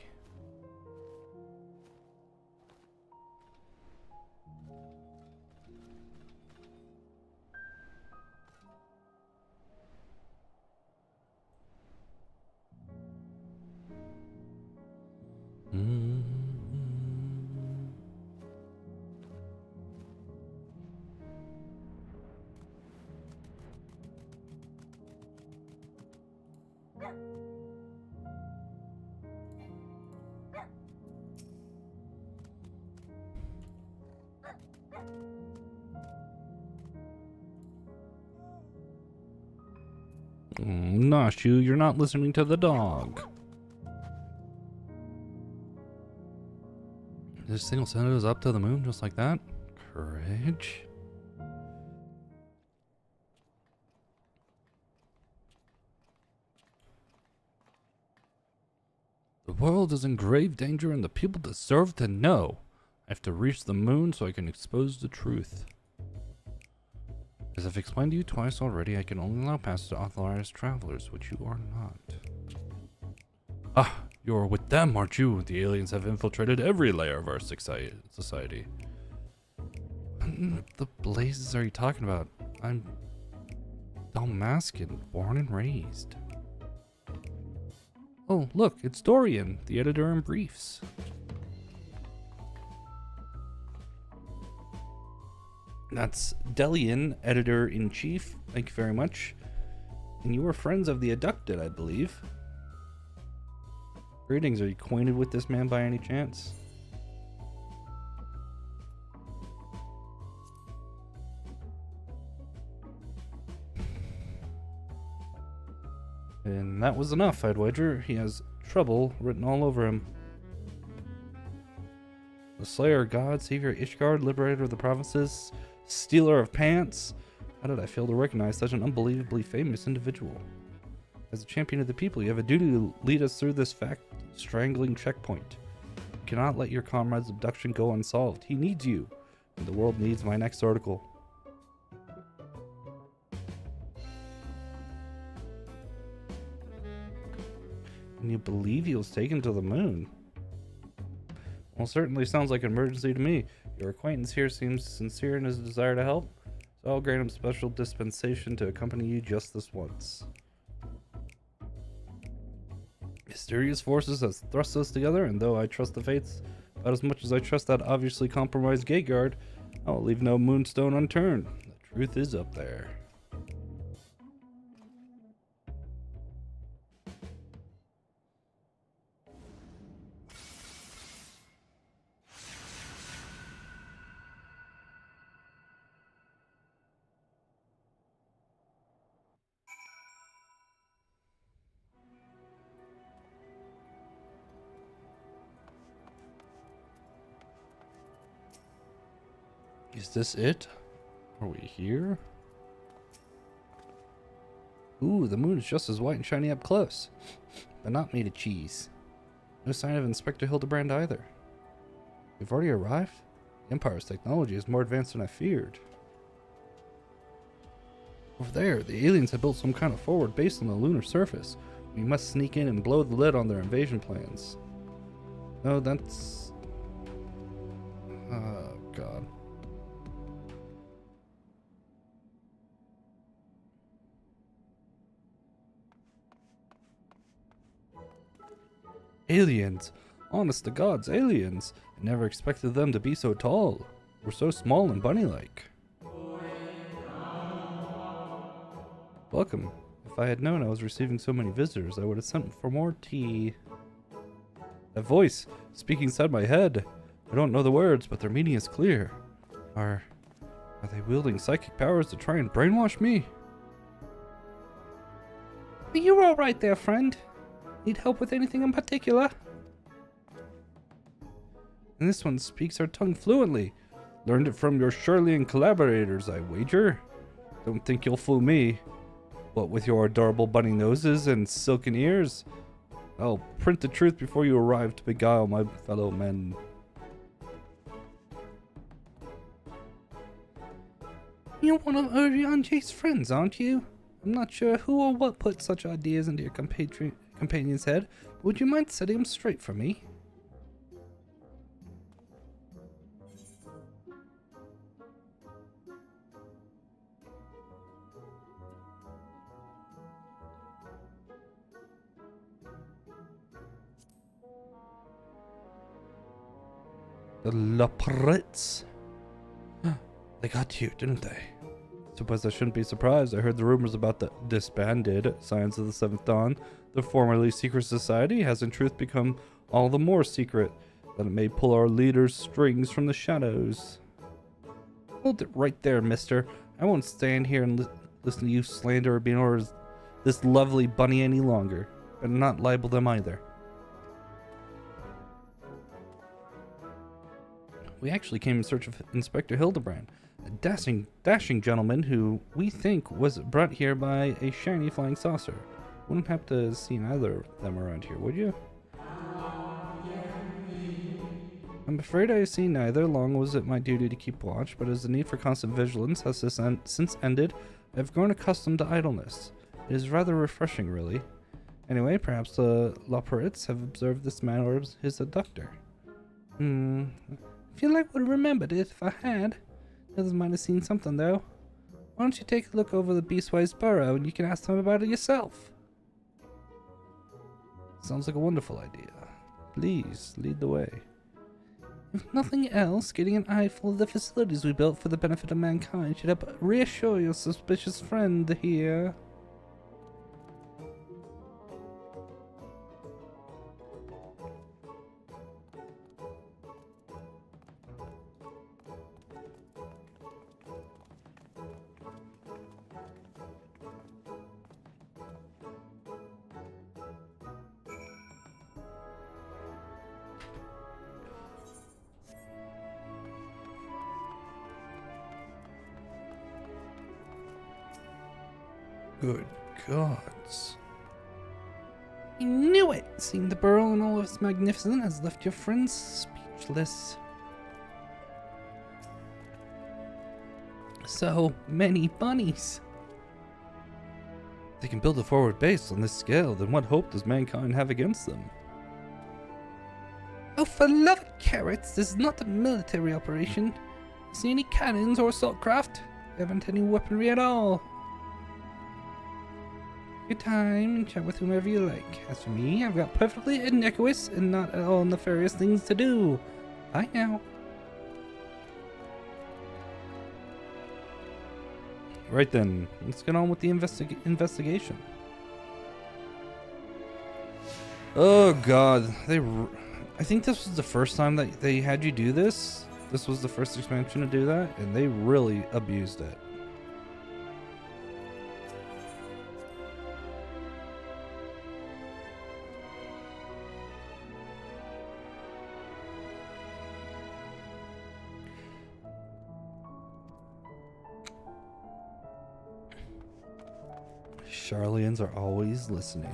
Noshu, you're not listening to the dog. This single send us up to the moon just like that? Courage. The world is in grave danger and the people deserve to know. I have to reach the moon so I can expose the truth. As I've explained to you twice already, I can only allow passage to authorized travelers, which you are not. Ah, you're with them, aren't you? The aliens have infiltrated every layer of our society. What in the blazes are you talking about? I'm Dalmascan, born and raised. Oh, look, it's Dorian, the editor in briefs. That's Delian, editor-in-chief. Thank you very much. And you were friends of the abducted, I believe. Greetings, are you acquainted with this man by any chance? And that was enough, I'd wager. He has trouble written all over him. The Slayer of God, Savior Ishgard, Liberator of the Provinces, Stealer of Pants. How did I fail to recognize such an unbelievably famous individual? As a champion of the people, you have a duty to lead us through this fact-strangling checkpoint. You cannot let your comrade's abduction go unsolved. He needs you, and the world needs my next article. Can you believe he was taken to the moon? Well, certainly sounds like an emergency to me. Your acquaintance here seems sincere in his desire to help, so I'll grant him special dispensation to accompany you just this once. Mysterious forces has thrust us together, and though I trust the fates about as much as I trust that obviously compromised gate guard, I will leave no moonstone unturned. The truth is up there. Is this it? Are we here? Ooh, the moon is just as white and shiny up close, but not made of cheese. No sign of Inspector Hildibrand either. We've already arrived? The Empire's technology is more advanced than I feared. Over there, the aliens have built some kind of forward base on the lunar surface. We must sneak in and blow the lid on their invasion plans. No, that's... Oh, God. Aliens! Honest to God's aliens. I never expected them to be so tall. We're so small and bunny-like. Welcome. If I had known I was receiving so many visitors, I would have sent for more tea. A voice speaking inside my head. I don't know the words, but their meaning is clear. Are they wielding psychic powers to try and brainwash me? Are you all right there, friend? Need help with anything in particular? And this one speaks our tongue fluently. Learned it from your Shirleyan collaborators, I wager. Don't think you'll fool me. What with your adorable bunny noses and silken ears? I'll print the truth before you arrive to beguile my fellow men. You're one of Orianje's friends, aren't you? I'm not sure who or what put such ideas into your companion's head, but would you mind setting them straight for me? The Laprits. They got you, didn't they? Suppose I shouldn't be surprised. I heard the rumors about the disbanded Science of the Seventh Dawn. The formerly secret society has in truth become all the more secret, that it may pull our leaders' strings from the shadows. Hold it right there, mister. I won't stand here and listen to you slander or this lovely bunny any longer. Better not libel them either. We actually came in search of Inspector Hildibrand, a dashing gentleman who we think was brought here by a shiny flying saucer. Wouldn't have to see either of them around here, would you? I'm afraid I have seen neither. Long was it my duty to keep watch, but as the need for constant vigilance has since ended, I have grown accustomed to idleness. It is rather refreshing, really. Anyway, perhaps the Laprits have observed this man or his abductor. I feel like I would have remembered it if I had. Others might have seen something, though. Why don't you take a look over the Beastwise burrow and you can ask them about it yourself? Sounds like a wonderful idea. Please, lead the way. If nothing else, getting an eyeful of the facilities we built for the benefit of mankind should help reassure your suspicious friend here. Good gods. I knew it! Seeing the burrow in all of its magnificence has left your friends speechless. So many bunnies. They can build a forward base on this scale, then what hope does mankind have against them? Oh, for love of carrots, this is not a military operation. See any cannons or assault craft? We haven't any weaponry at all. Your time and chat with whomever you like. As for me, I've got perfectly innocuous and not at all nefarious things to do. Bye now. Right then, let's get on with the investigation. Oh god, I think this was the first time that they had you do this. This was the first expansion to do that, and they really abused it. Charlians are always listening.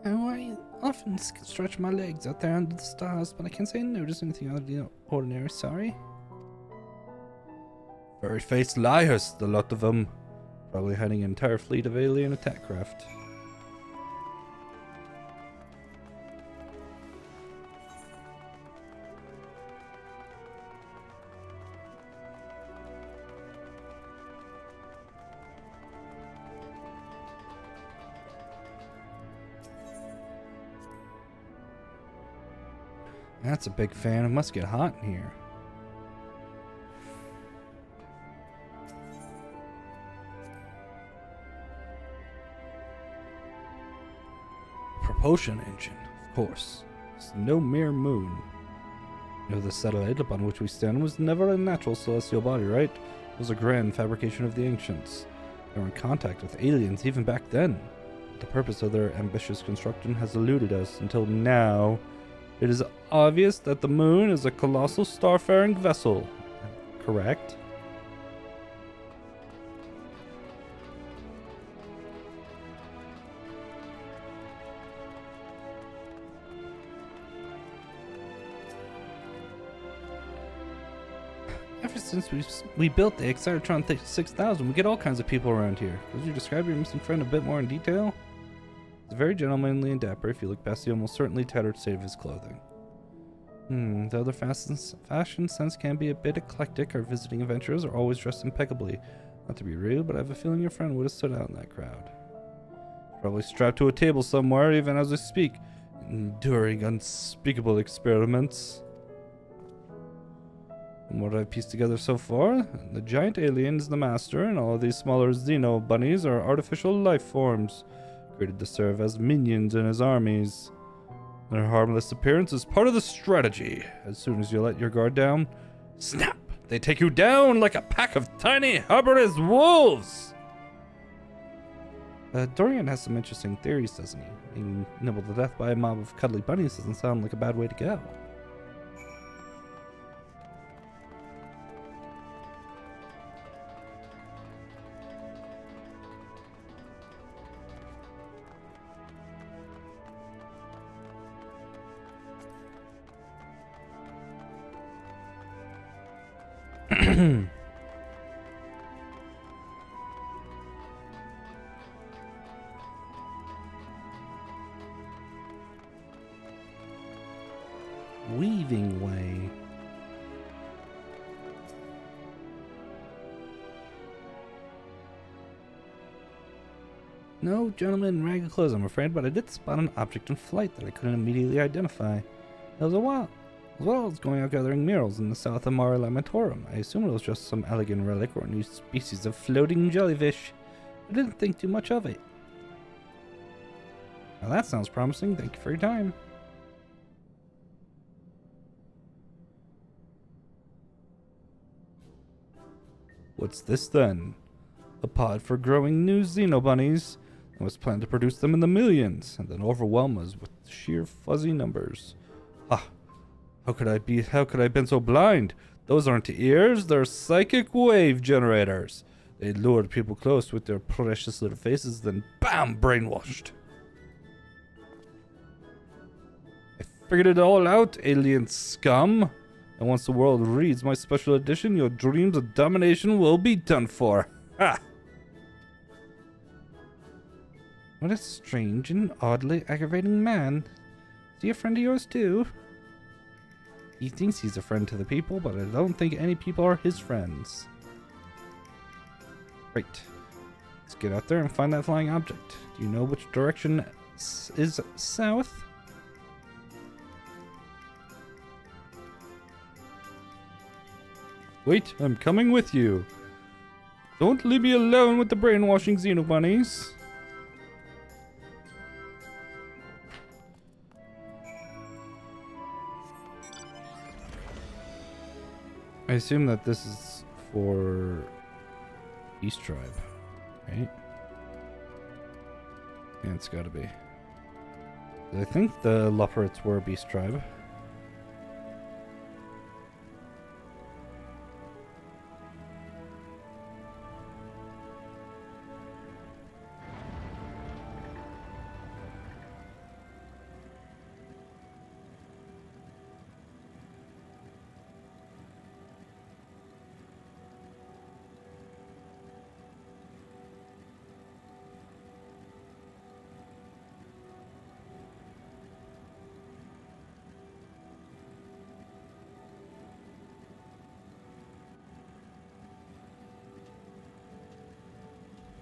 Oh, I often stretch my legs out there under the stars, but I can't say I notice anything out of the ordinary, sorry. Furry-faced liars, the lot of them. Probably hiding an entire fleet of alien attack craft. That's a big fan. It must get hot in here. Propulsion engine, of course. It's no mere moon. You know, the satellite upon which we stand was never a natural celestial body, right? It was a grand fabrication of the ancients. They were in contact with aliens even back then. But the purpose of their ambitious construction has eluded us until now. It is obvious that the moon is a colossal starfaring vessel. Correct? Ever since we built the Excitotron 6000, we get all kinds of people around here. Could you describe your missing friend a bit more in detail? He's very gentlemanly and dapper if you look past the almost certainly tattered state of his clothing. Though their fashion sense can be a bit eclectic, our visiting adventurers are always dressed impeccably. Not to be rude, but I have a feeling your friend would have stood out in that crowd. Probably strapped to a table somewhere, even as we speak, enduring unspeakable experiments. From what I've pieced together so far, the giant alien is the master, and all of these smaller Xeno bunnies are artificial life forms, created to serve as minions in his armies. Their harmless appearance is part of the strategy. As soon as you let your guard down, snap! They take you down like a pack of tiny, herbivorous wolves! Dorian has some interesting theories, doesn't he? Being nibbled to death by a mob of cuddly bunnies doesn't sound like a bad way to go. Weaving way. No gentleman in ragged clothes, I'm afraid, but I did spot an object in flight that I couldn't immediately identify. It was a while. As well as going out gathering murals in the south of Mare Lamentorum. I assumed it was just some elegant relic or a new species of floating jellyfish. I didn't think too much of it. Now that sounds promising. Thank you for your time. What's this then? A pod for growing new Xenobunnies. I was planned to produce them in the millions and then overwhelm us with sheer fuzzy numbers. Ha! How could I have been so blind? Those aren't ears, they're psychic wave generators. They lured people close with their precious little faces, then bam, brainwashed. I figured it all out, alien scum. And once the world reads my special edition, your dreams of domination will be done for. Ha! What a strange and oddly aggravating man. Is he a friend of yours too? He thinks he's a friend to the people, but I don't think any people are his friends. Right. Let's get out there and find that flying object. Do you know which direction is south? Wait, I'm coming with you. Don't leave me alone with the brainwashing Xenobunnies. I assume that this is for East Tribe, right? Yeah, it's gotta be. I think the Leopards were Beast Tribe.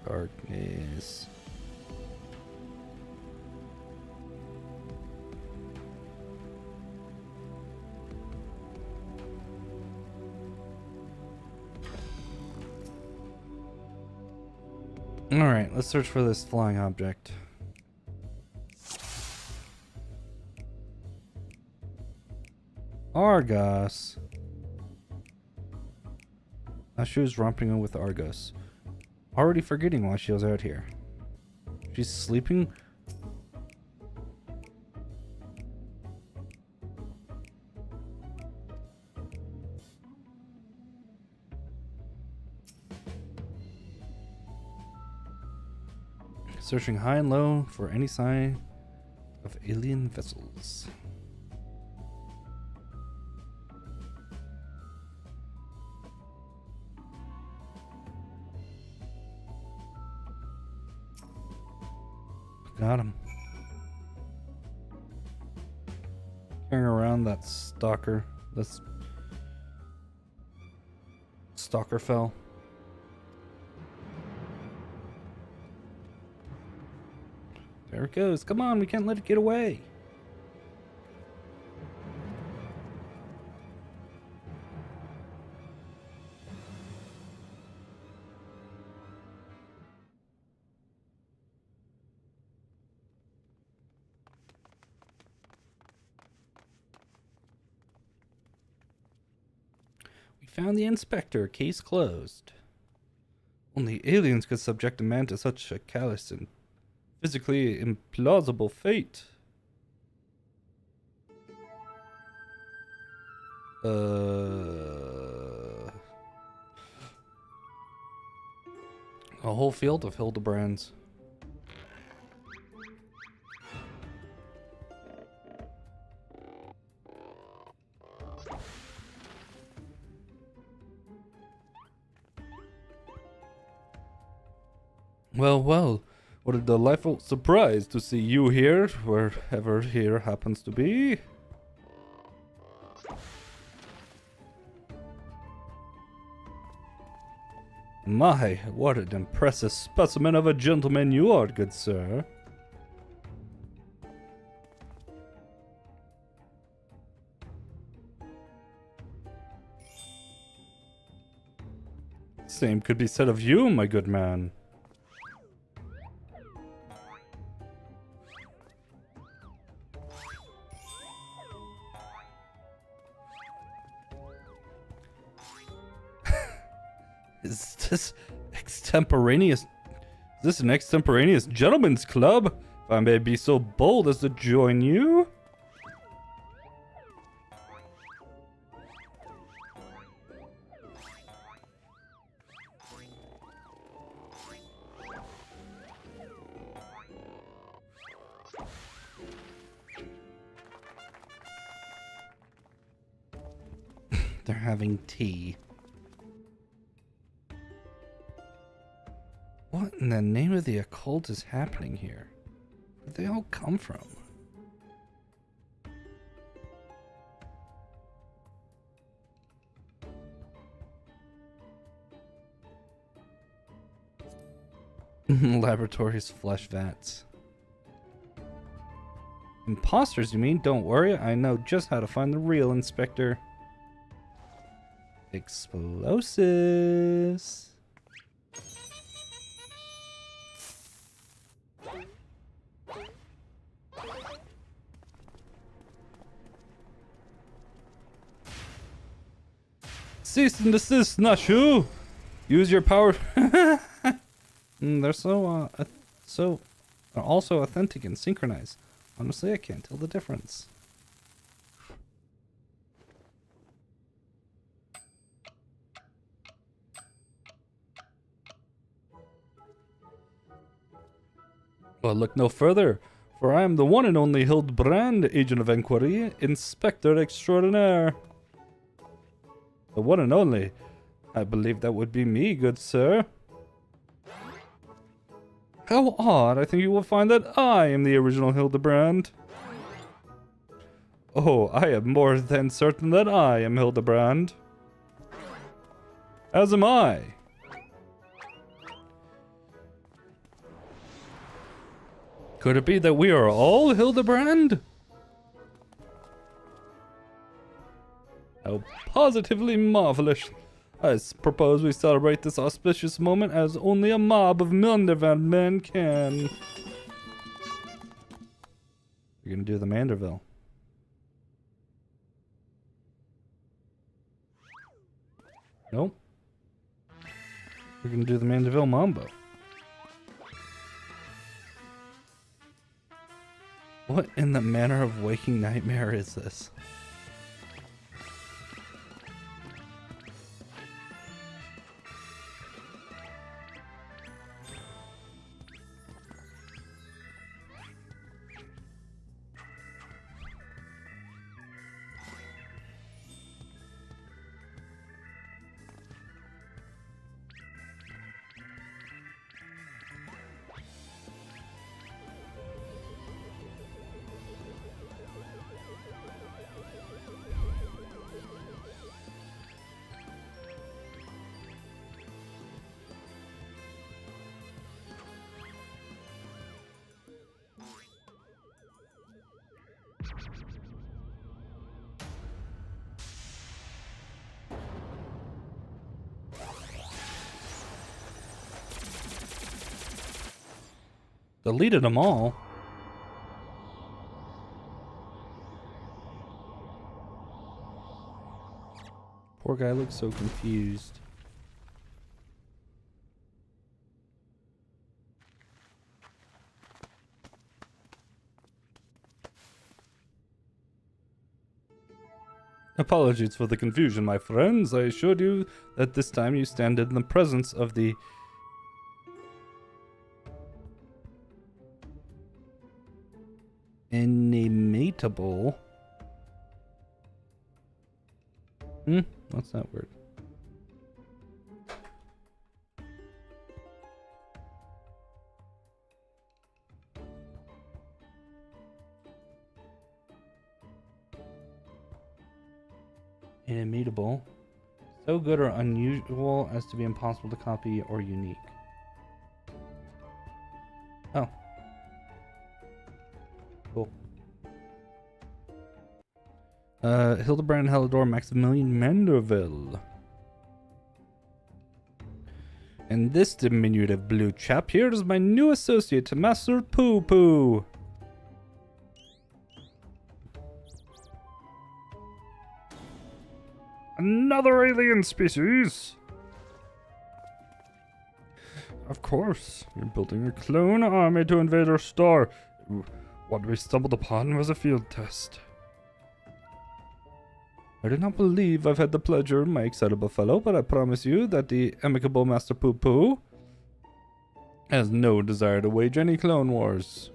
Darkness. Alright, let's search for this flying object. Argos. Now she was romping with Argos. Already forgetting why she was out here. She's sleeping. Searching high and low for any sign of alien vessels. Got him. Carrying around that stalker. This stalker fell. There it goes. Come on, we can't let it get away. We found the inspector. Case closed. Only aliens could subject a man to such a callous and physically implausible fate. A whole field of Hildibrands. Well, well. What a delightful surprise to see you here, wherever here happens to be. My, what an impressive specimen of a gentleman you are, good sir. Same could be said of you, my good man. Is this extemporaneous? Is this an extemporaneous gentleman's club? If I may be so bold as to join you? They're having tea. What in the name of the occult is happening here? Where'd they all come from? Laboratories, flesh vats. Imposters, you mean? Don't worry, I know just how to find the real inspector. Explosives. Cease and desist, Nashu! Use your power. They're so also authentic and synchronized. Honestly, I can't tell the difference. Well, look no further, for I am the one and only Hildibrand, agent of inquiry, inspector extraordinaire. The one and only. I believe that would be me, good sir. How odd. I think you will find that I am the original Hildibrand. Oh, I am more than certain that I am Hildibrand. As am I. Could it be that we are all Hildibrand? How positively marvelous. Propose we celebrate this auspicious moment as only a mob of Hildibrand men can. You're gonna do the Manderville. Nope. We're gonna do the Manderville Mambo. What in the manner of waking nightmare is this? Deleted them all. Poor guy looks so confused. Apologies for the confusion, my friends. I assured you that this time you stand in the presence of the inimitable. What's that word? Inimitable. So good or unusual as to be impossible to copy or unique. Oh. Cool. Hildibrand Helidor Maximilian Manderville. And this diminutive blue chap here is my new associate, Master Poo Poo. Another alien species? Of course, you're building a clone army to invade our star. What we stumbled upon was a field test. I do not believe I've had the pleasure, my excitable fellow, but I promise you that the amicable Master Poo Poo has no desire to wage any clone wars.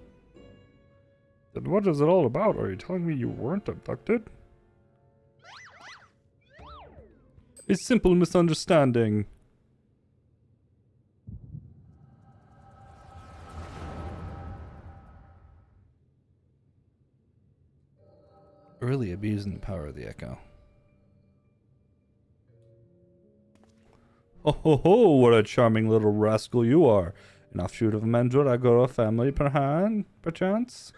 Then what is it all about? Are you telling me you weren't abducted? A simple misunderstanding. Really abusing the power of the Echo. Ho ho ho, what a charming little rascal you are. An offshoot of a Mandragora family, perchance?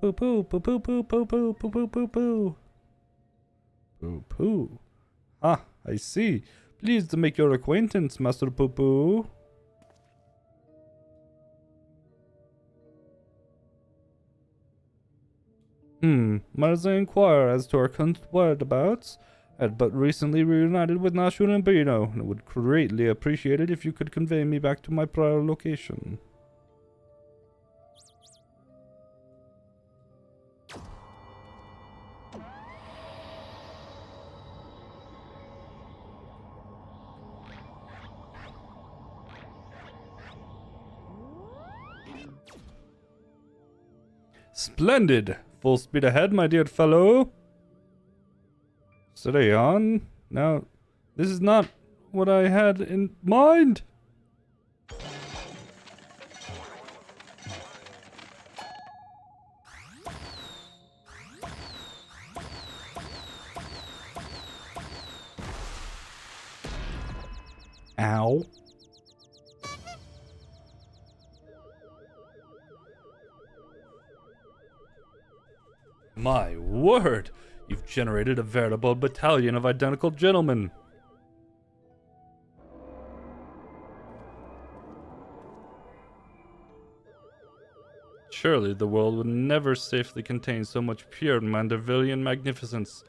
Poo poo, poo poo poo poo poo poo poo poo poo. Poo poo. Ah, I see. Pleased to make your acquaintance, Master Poo Poo. Might as I inquire as to our current whereabouts? I had but recently reunited with Nashu and Bino, and would greatly appreciate it if you could convey me back to my prior location. Splendid! Full speed ahead, my dear fellow. Steady on. Now, this is not what I had in mind. Ow. My word! You've generated a veritable battalion of identical gentlemen. Surely the world would never safely contain so much pure Mandervillian magnificence.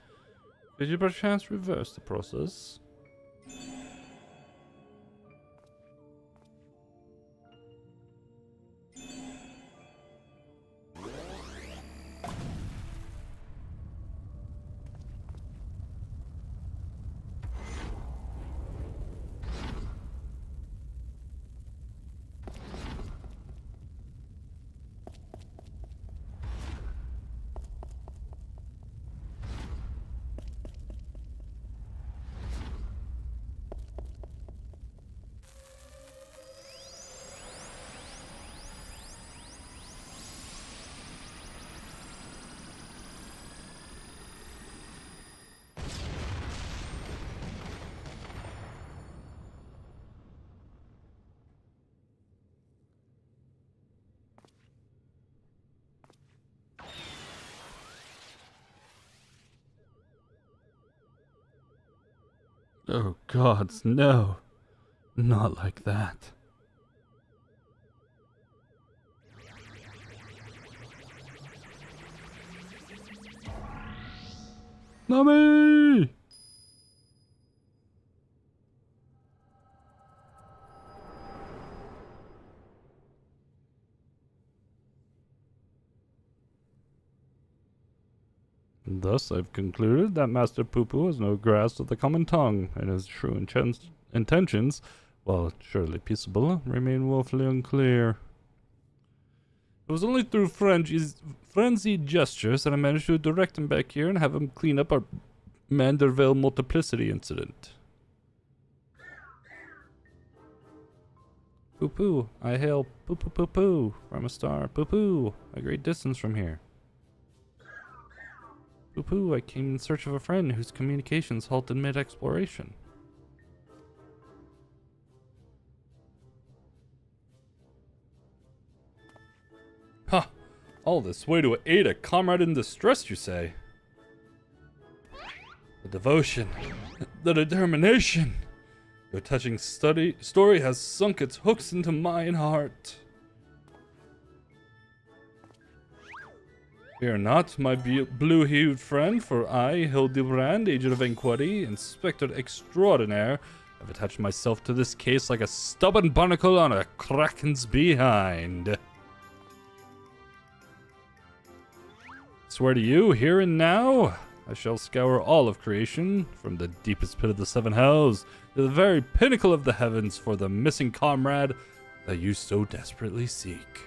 Could you perchance reverse the process? Oh gods, no. Not like that. Nami! Thus, I've concluded that Master Poo-Poo has no grasp of the common tongue, and his true intentions, while surely peaceable, remain woefully unclear. It was only through frenzied gestures that I managed to direct him back here and have him clean up our Manderville multiplicity incident. Poo-Poo, I hail Poo-Poo-Poo-Poo from a star. Poo-Poo, a great distance from here. Poo-Poo, I came in search of a friend whose communications halted mid-exploration. Ha! All this way to aid a comrade in distress, you say? The devotion, the determination. Your touching story has sunk its hooks into mine heart. Fear not, my blue-hued friend, for I, Hildibrand, agent of inquiry, inspector extraordinaire, have attached myself to this case like a stubborn barnacle on a kraken's behind. Swear to you, here and now, I shall scour all of creation, from the deepest pit of the seven hells to the very pinnacle of the heavens, for the missing comrade that you so desperately seek.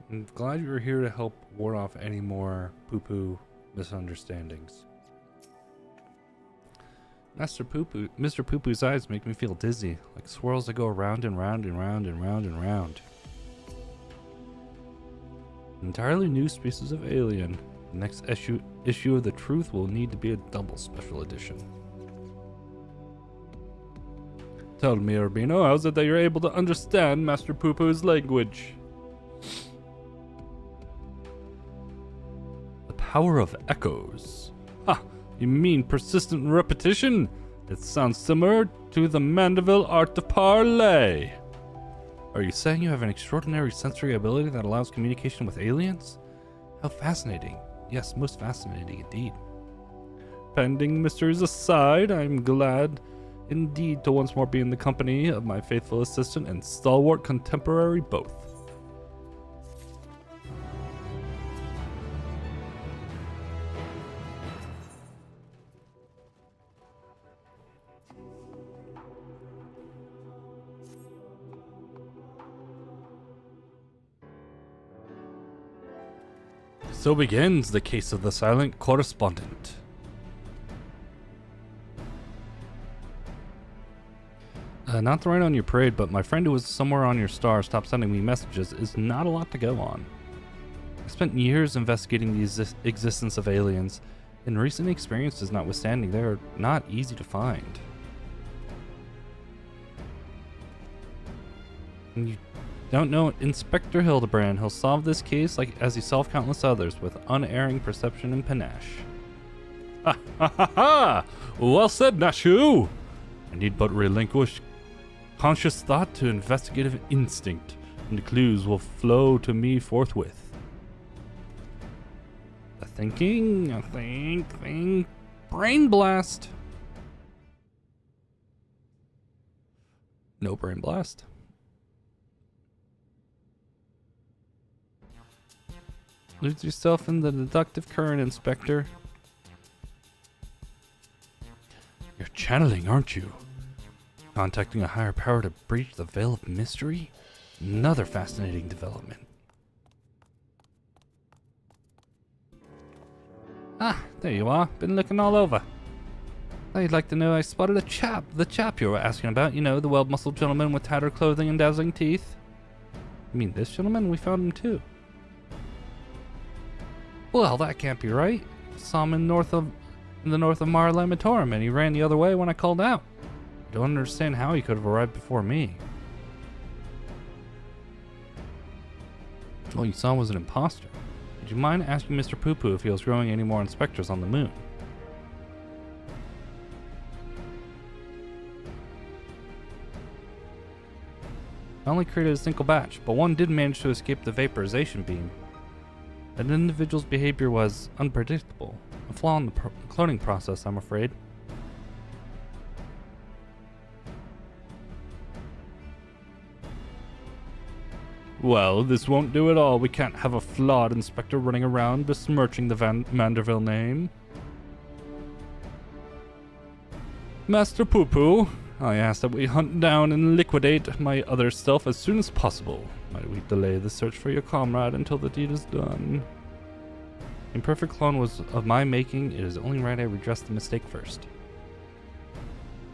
I'm glad you're here to help ward off any more poo-poo misunderstandings. Mr. Poo-Poo's eyes make me feel dizzy, like swirls that go round and round and round and round and round. An entirely new species of alien. The next issue of The Truth will need to be a double special edition. Tell me, Urbino, how's it that you're able to understand Master Poo-Poo's language? Power of echoes. Ha! You mean persistent repetition? It sounds similar to the Mandeville art of parley. Are you saying you have an extraordinary sensory ability that allows communication with aliens? How fascinating. Yes, most fascinating indeed. Pending mysteries aside, I'm glad indeed to once more be in the company of my faithful assistant and stalwart contemporary both. So begins the case of the silent correspondent. Not to rain on your parade, but my friend who was somewhere on your star stopped sending me messages is not a lot to go on. I spent years investigating the existence of aliens, and recent experiences notwithstanding, they are not easy to find. And you don't know Inspector Hildibrand. He'll solve this case as he solved countless others with unerring perception and panache. Ha ha ha ha! Well said, Nashu! I need but relinquish conscious thought to investigative instinct, and the clues will flow to me forthwith. Think. Brain blast! No brain blast. Lose yourself in the deductive current, Inspector. You're channeling, aren't you? Contacting a higher power to breach the veil of mystery? Another fascinating development. Ah, there you are. Been looking all over. Thought you'd like to know I spotted the chap you were asking about. You know, the well-muscled gentleman with tattered clothing and dazzling teeth. You mean this gentleman? We found him too. Well, that can't be right. Saw him in the north of Mare Lamatorum, and he ran the other way when I called out. I don't understand how he could have arrived before me. All you saw was an imposter. Would you mind asking Mr. Poo-Poo if he was growing any more inspectors on the moon? I only created a single batch, but one did manage to escape the vaporization beam. That individual's behavior was unpredictable. A flaw in the cloning process, I'm afraid. Well, this won't do at all. We can't have a flawed inspector running around besmirching the Manderville name. Master Poo-Poo, I ask that we hunt down and liquidate my other self as soon as possible. Might we delay the search for your comrade until the deed is done? Imperfect clone was of my making. It is only right I redress the mistake first.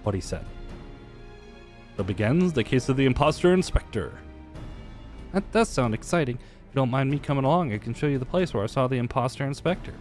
What he said. So begins the case of the imposter inspector. That does sound exciting. If you don't mind me coming along, I can show you the place where I saw the imposter inspector.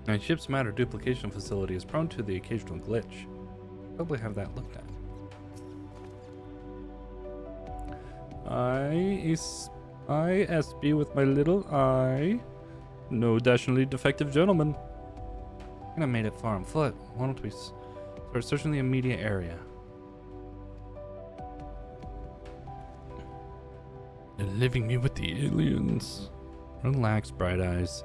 My ship's matter duplication facility is prone to the occasional glitch. Probably have that looked at. I SB with my little eye. No dashingly defective gentleman. And I made it far on foot. Why don't we start searching the immediate area? They're leaving me with the aliens. Relax, Bright Eyes.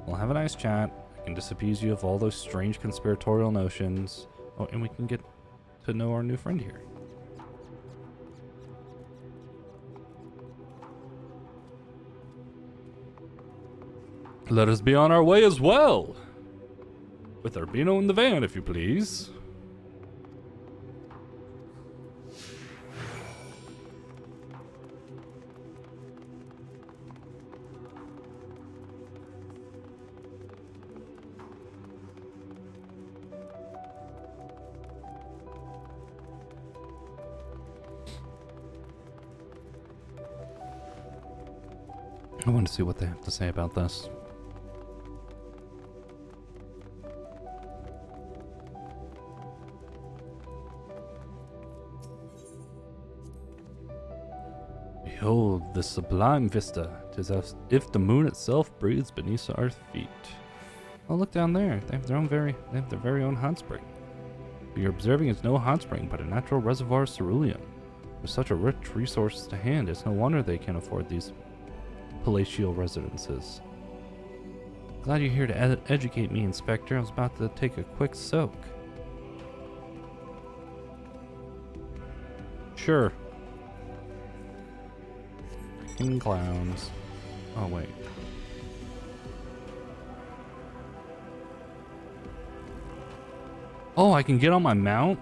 We'll have a nice chat. I can disabuse you of all those strange conspiratorial notions. Oh, and we can get to know our new friend here. Let us be on our way as well. With Urbino in the van, if you please. I want to see what they have to say about this. Behold this sublime vista. 'Tis as if the moon itself breathes beneath our feet. Oh, look down there. They have their very own hot spring. What you're observing is no hot spring, but a natural reservoir of cerulean. With such a rich resource to hand, it's no wonder they can afford these palatial residences. Glad you're here to educate me, Inspector. I was about to take a quick soak. Sure. Freaking clowns. Oh, wait. Oh, I can get on my mount?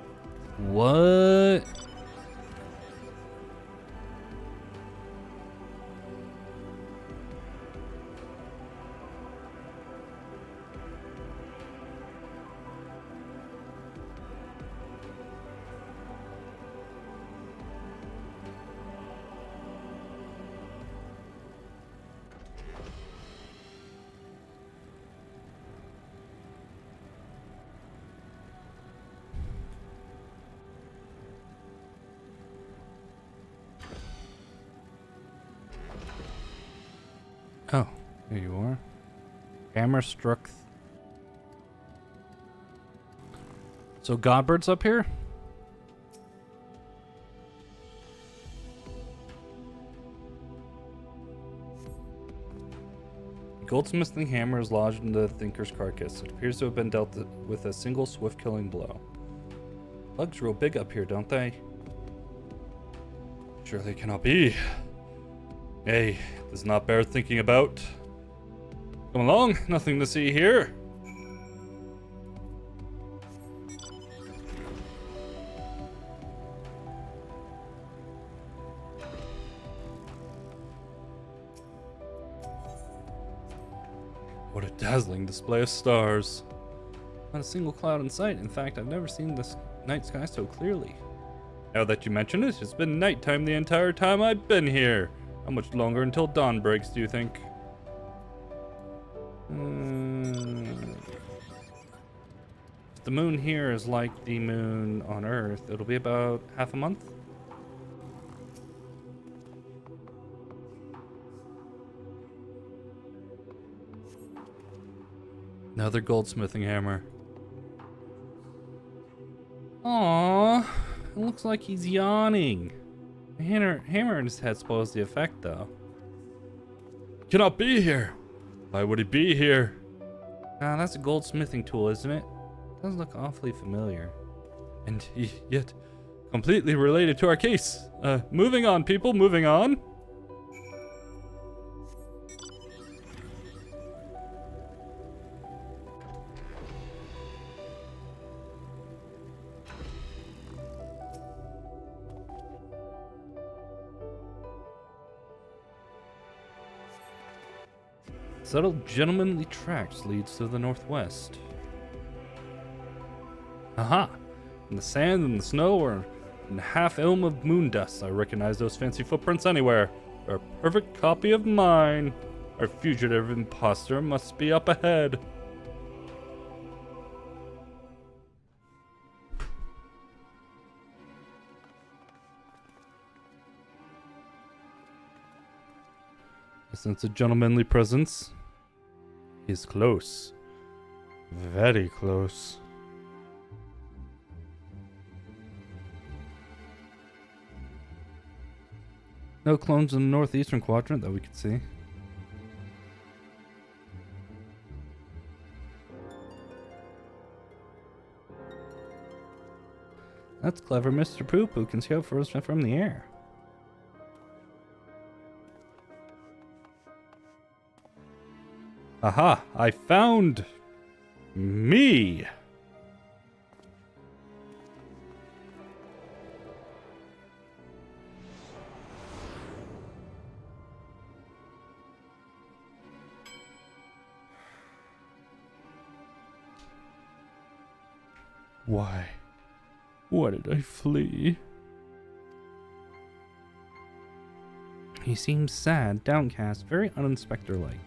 What? Oh, here you are. Hammer struck. So Godbird's up here? The goldsmithing hammer is lodged in the thinker's carcass. It appears to have been dealt with a single swift killing blow. Bugs grow big up here, don't they? Surely cannot be. Hey, this is not bear thinking about. Come along, nothing to see here. What a dazzling display of stars. Not a single cloud in sight. In fact, I've never seen this night sky so clearly. Now that you mention it, it's been nighttime the entire time I've been here. How much longer until dawn breaks, do you think? If the moon here is like the moon on Earth, it'll be about half a month. Another goldsmithing hammer. Aww, it looks like he's yawning. The hammer in his head spoils the effect, though. Cannot be here. Why would he be here? Ah, that's a goldsmithing tool, isn't it? Does look awfully familiar. And yet, completely related to our case. Moving on, people, moving on. Subtle gentlemanly tracks leads to the northwest. Aha! In the sand and the snow or in the half ilm of moon dust, I recognize those fancy footprints anywhere. They're a perfect copy of mine. Our fugitive imposter must be up ahead. I sense a gentlemanly presence. He's close. Very close. No clones in the northeastern quadrant that we could see. That's clever, Mr. Poop, who can scout for us from the air. Aha! I found me! Why? Why did I flee? He seems sad, downcast, very un-inspector-like.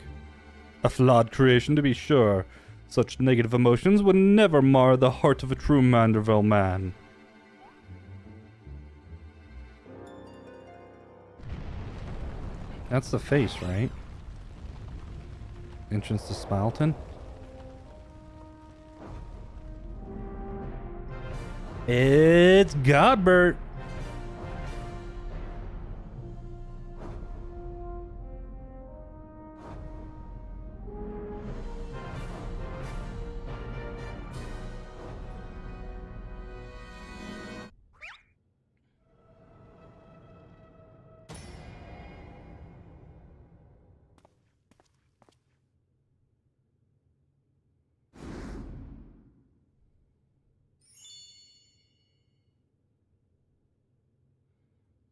A flawed creation, to be sure. Such negative emotions would never mar the heart of a true Manderville man. That's the face, right? Entrance to Smileton. It's Godbert.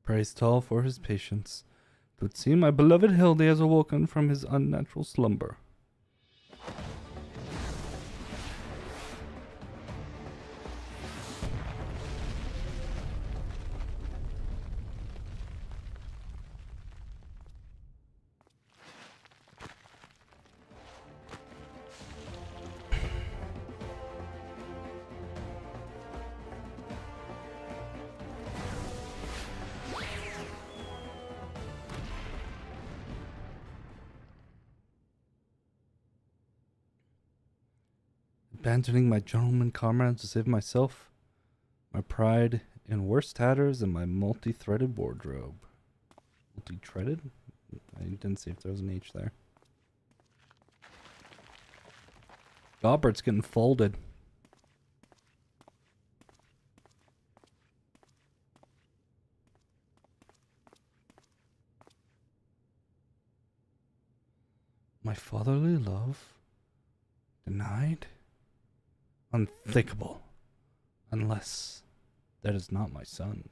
Praise Tall for his patience. It would seem my beloved Hildy has awoken from his unnatural slumber. Abandoning my gentleman comrades to save myself, my pride in worse tatters, and my multi-threaded wardrobe. Multi-threaded? I didn't see if there was an H there. Gobbert's getting folded. My fatherly love? Denied? Unthinkable. Unless that is not my son.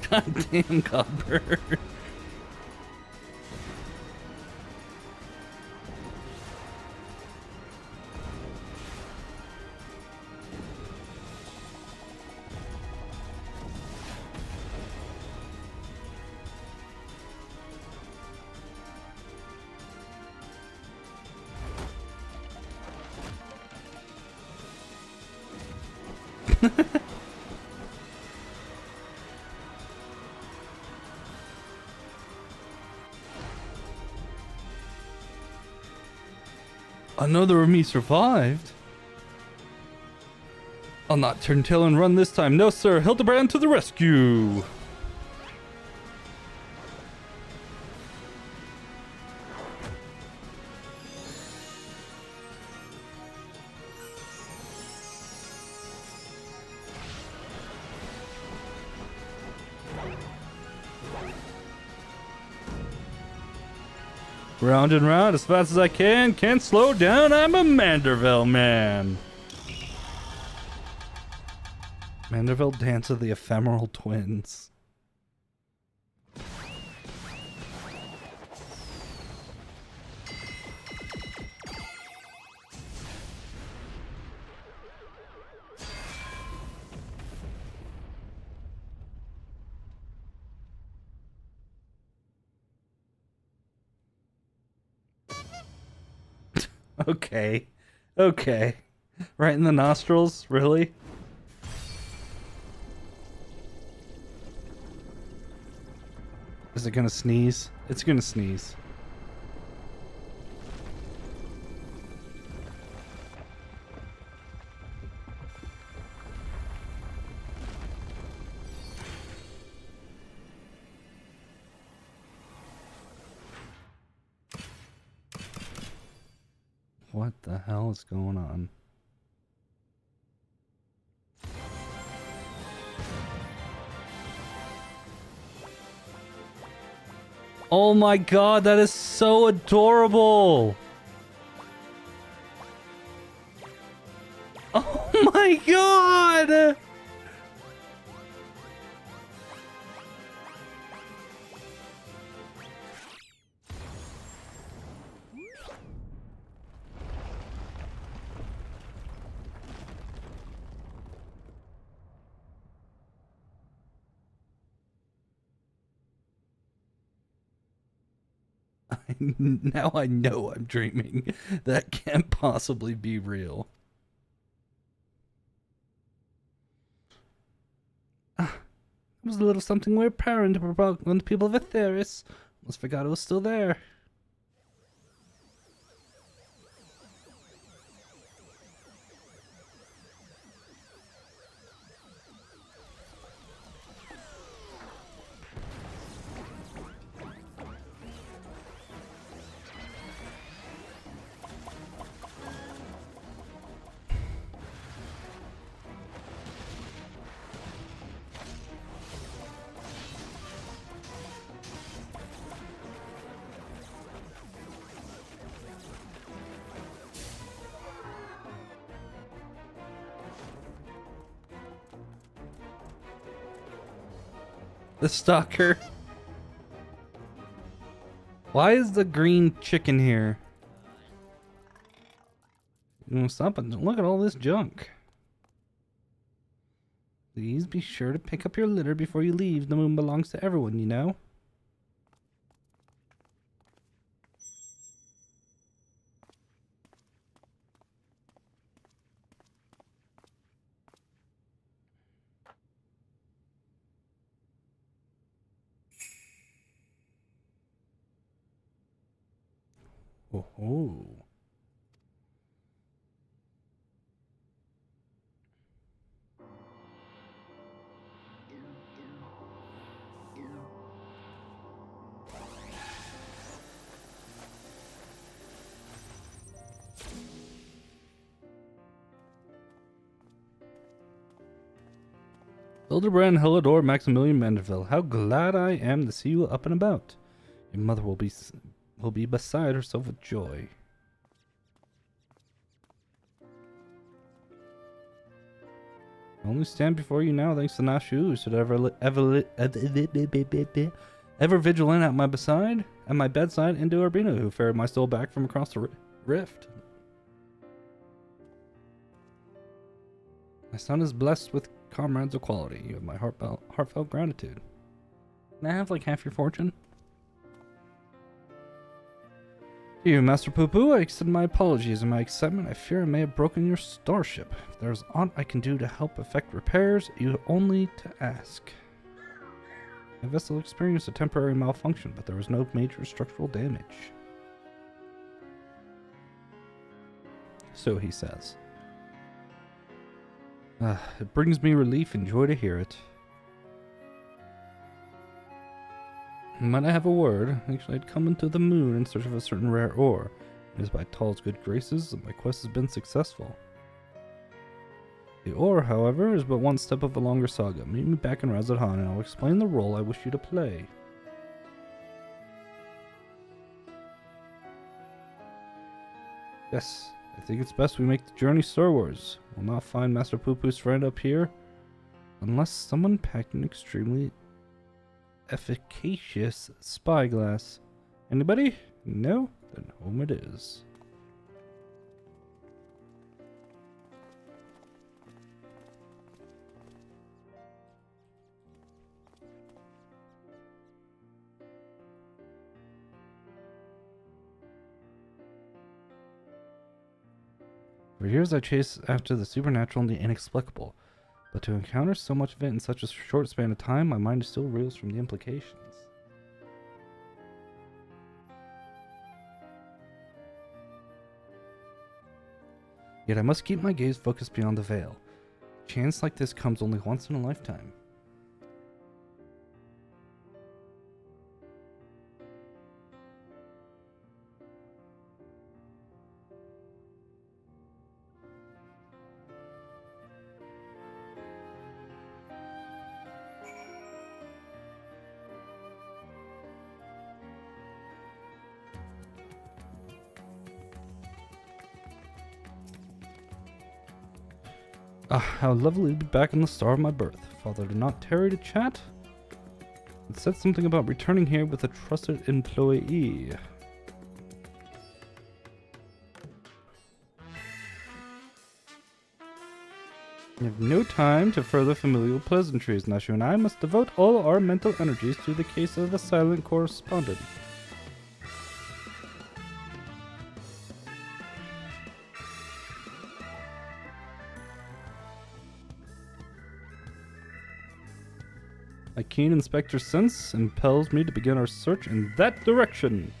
Goddamn Copper. Another of me survived. I'll not turn tail and run this time. No, sir. Hildibrand to the rescue. Round and round as fast as I can. Can't slow down. I'm a Manderville man. Manderville Dance of the Ephemeral Twins. Okay. Okay. Right in the nostrils? Really? Is it gonna sneeze? It's gonna sneeze. What the hell is going on? Oh my god, that is so adorable! Oh my god! Now I know I'm dreaming. That can't possibly be real. It was a little something we're powering to provoke on the people of Etheris. Almost forgot it was still there. The stalker. Why is the green chicken here? Stop and look at all this junk. Please be sure to pick up your litter before you leave. The moon belongs to everyone, you know? Oh. Hildibrand, Helidor, Maximilian Mandeville, how glad I am to see you up and about. Your mother will be beside herself with joy. I only stand before you now thanks to Nashu, who stood ever vigilant at my bedside, and to Urbina, who ferried my soul back from across the rift. My son is blessed with comrades of quality. You have my heartfelt gratitude. Can I have like half your fortune? To you, Master Poo-Poo, I extend my apologies. In my excitement, I fear I may have broken your starship. If there is aught I can do to help effect repairs, you have only to ask. My vessel experienced a temporary malfunction, but there was no major structural damage. So he says. It brings me relief and joy to hear it. Might I have a word? Actually, I'd come into the moon in search of a certain rare ore. It is by Tal's good graces that my quest has been successful. The ore, however, is but one step of a longer saga. Meet me back in Razadhan and I'll explain the role I wish you to play. Yes, I think it's best we make the journey starwards. We'll not find Master Poo-Poo's friend up here unless someone packed an extremely efficacious spyglass. Anybody? No? Then home it is. For years I chased after the supernatural and the inexplicable, but to encounter so much of it in such a short span of time, my mind still reels from the implications. Yet I must keep my gaze focused beyond the veil. A chance like this comes only once in a lifetime. Ah, how lovely to be back in the star of my birth. Father did not tarry to chat. It said something about returning here with a trusted employee. We have no time to further familial pleasantries. Nashu and I must devote all our mental energies to the case of the silent correspondent. My keen inspector sense impels me to begin our search in that direction.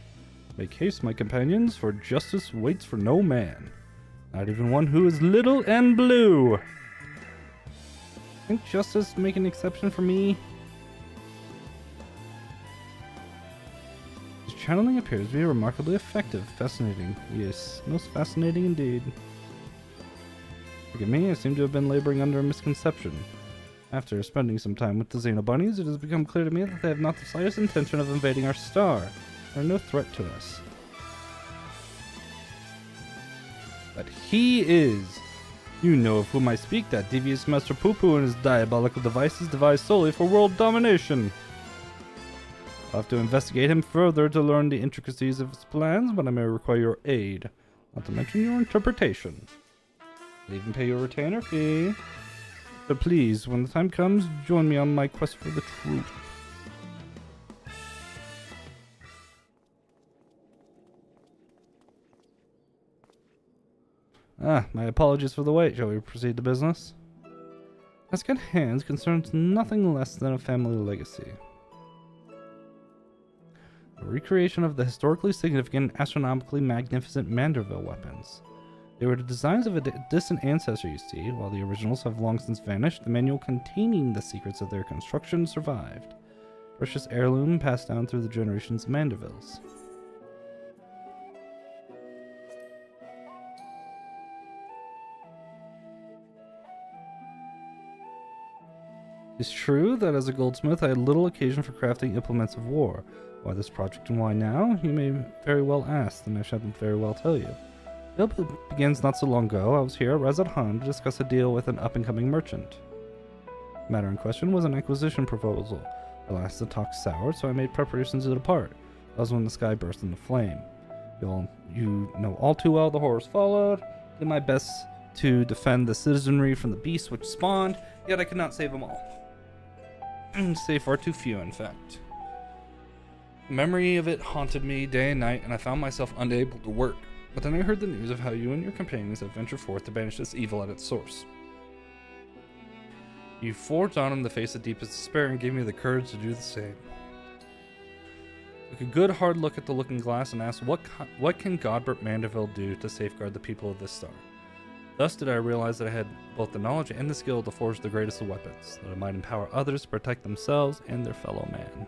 Make haste, my companions, for justice waits for no man, not even one who is little and blue. Think justice make an exception for me? His channeling appears to be remarkably effective. Fascinating. Yes, most fascinating indeed. Forgive me, I seem to have been laboring under a misconception. After spending some time with the Xenobunnies, it has become clear to me that they have not the slightest intention of invading our star. They are no threat to us. But he is! You know of whom I speak, that devious Master Poo-Poo and his diabolical devices devised solely for world domination. I'll have to investigate him further to learn the intricacies of his plans, but I may require your aid, not to mention your interpretation. I'll even pay your retainer fee. But please, when the time comes, join me on my quest for the truth. My apologies for the wait. Shall we proceed to business? Task at hand concerns nothing less than a family legacy. The recreation of the historically significant, astronomically magnificent Manderville weapons. They were the designs of a distant ancestor, you see. While the originals have long since vanished, the manual containing the secrets of their construction survived. Precious heirloom passed down through the generations of Mandervilles. It's true that as a goldsmith I had little occasion for crafting implements of war. Why this project and why now, you may very well ask, and I shall very well tell you. It begins not so long ago. I was here at Razad Han to discuss a deal with an up-and-coming merchant. The matter in question was an acquisition proposal. Alas, the talk soured, so I made preparations to depart. That was when the sky burst into flame. You know all too well the horrors followed. Did my best to defend the citizenry from the beasts which spawned, yet I could not save them all. Save far too few, in fact. The memory of it haunted me day and night, and I found myself unable to work. But then I heard the news of how you and your companions have ventured forth to banish this evil at its source. You forged on in the face of deepest despair and gave me the courage to do the same. Took a good hard look at the looking glass and asked, what can Godbert Manderville do to safeguard the people of this star? Thus did I realize that I had both the knowledge and the skill to forge the greatest of weapons, that I might empower others to protect themselves and their fellow man.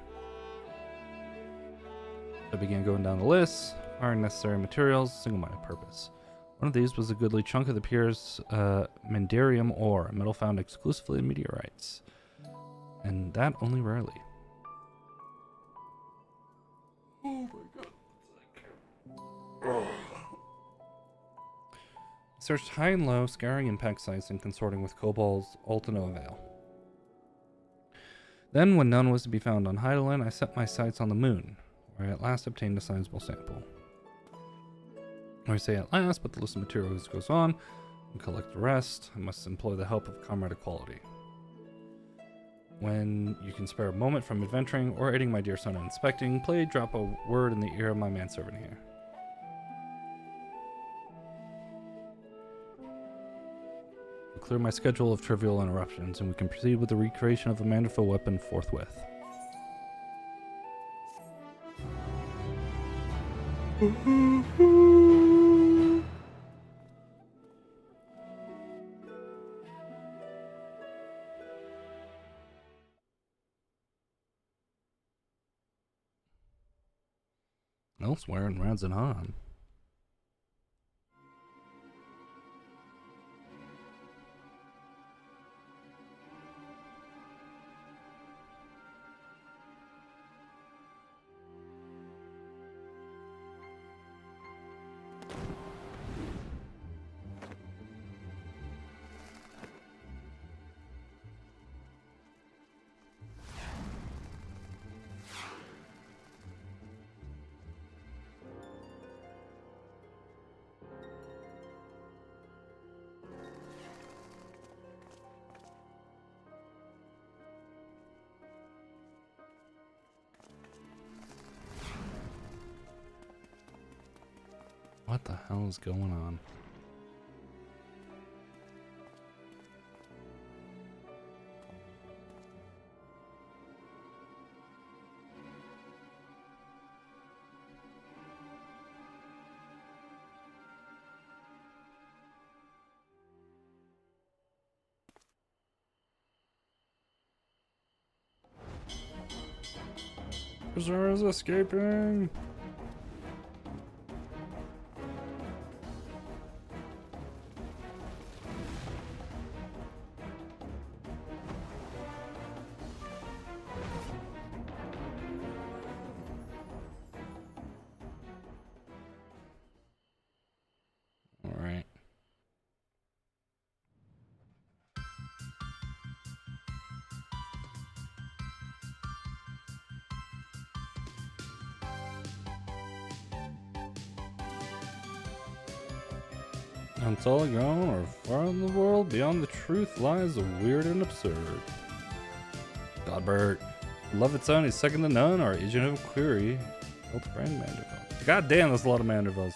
I began going down the list, acquiring necessary materials, single-minded purpose. One of these was a goodly chunk of the purest Mandarium ore, a metal found exclusively in meteorites. And that only rarely. Oh my god. Searched high and low, scouring impact sites and consorting with kobolds, all to no avail. Then, when none was to be found on Heidelin, I set my sights on the moon, where I at last obtained a sizable sample. I say at last, but the list of materials goes on, and collect the rest. I must employ the help of comrade equality. When you can spare a moment from adventuring or aiding my dear son in inspecting, play drop a word in the ear of my manservant here. I'll clear my schedule of trivial interruptions, and we can proceed with the recreation of a Manderville weapon forthwith. Elsewhere in Ranzan. What the hell is going on? Prisoners escaping! Alright. Until gone or far in the world, beyond the truth lies the weird and absurd. Godbert. Love its own, he's second to none, our agent of query. Hildibrand Manderville. God damn, that's a lot of Mandervilles.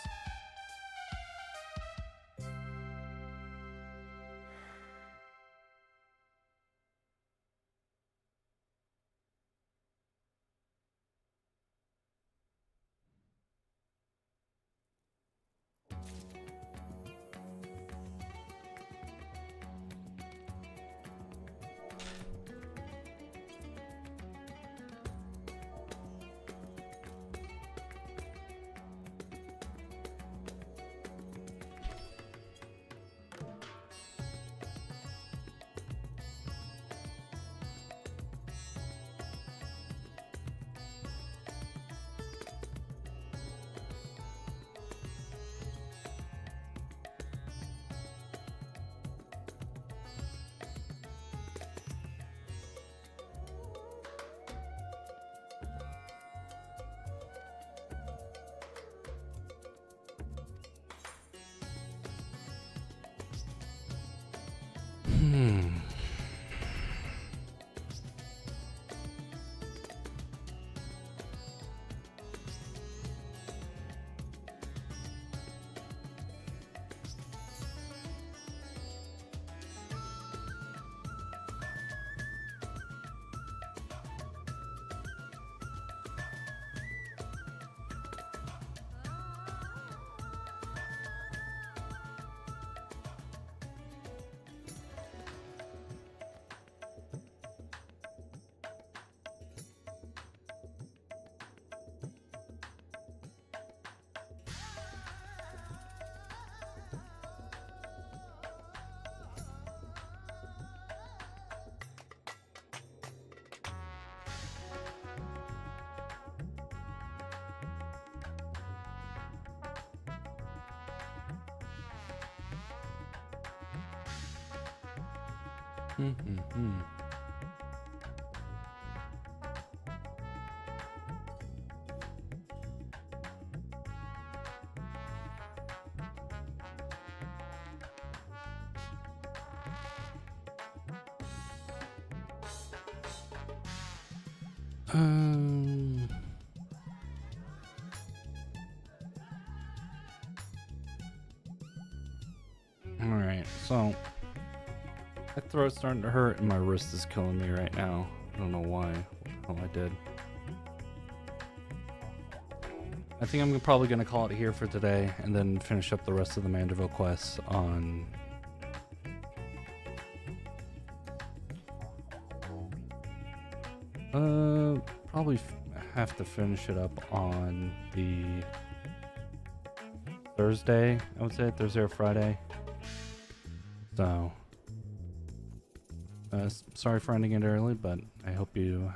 Alright, so my throat's starting to hurt and my wrist is killing me right now. I don't know why. What the hell I did. I think I'm probably going to call it here for today and then finish up the rest of the Manderville quests on... probably have to finish it up on the Thursday, I would say, Thursday or Friday. So, sorry for ending it early, but I hope you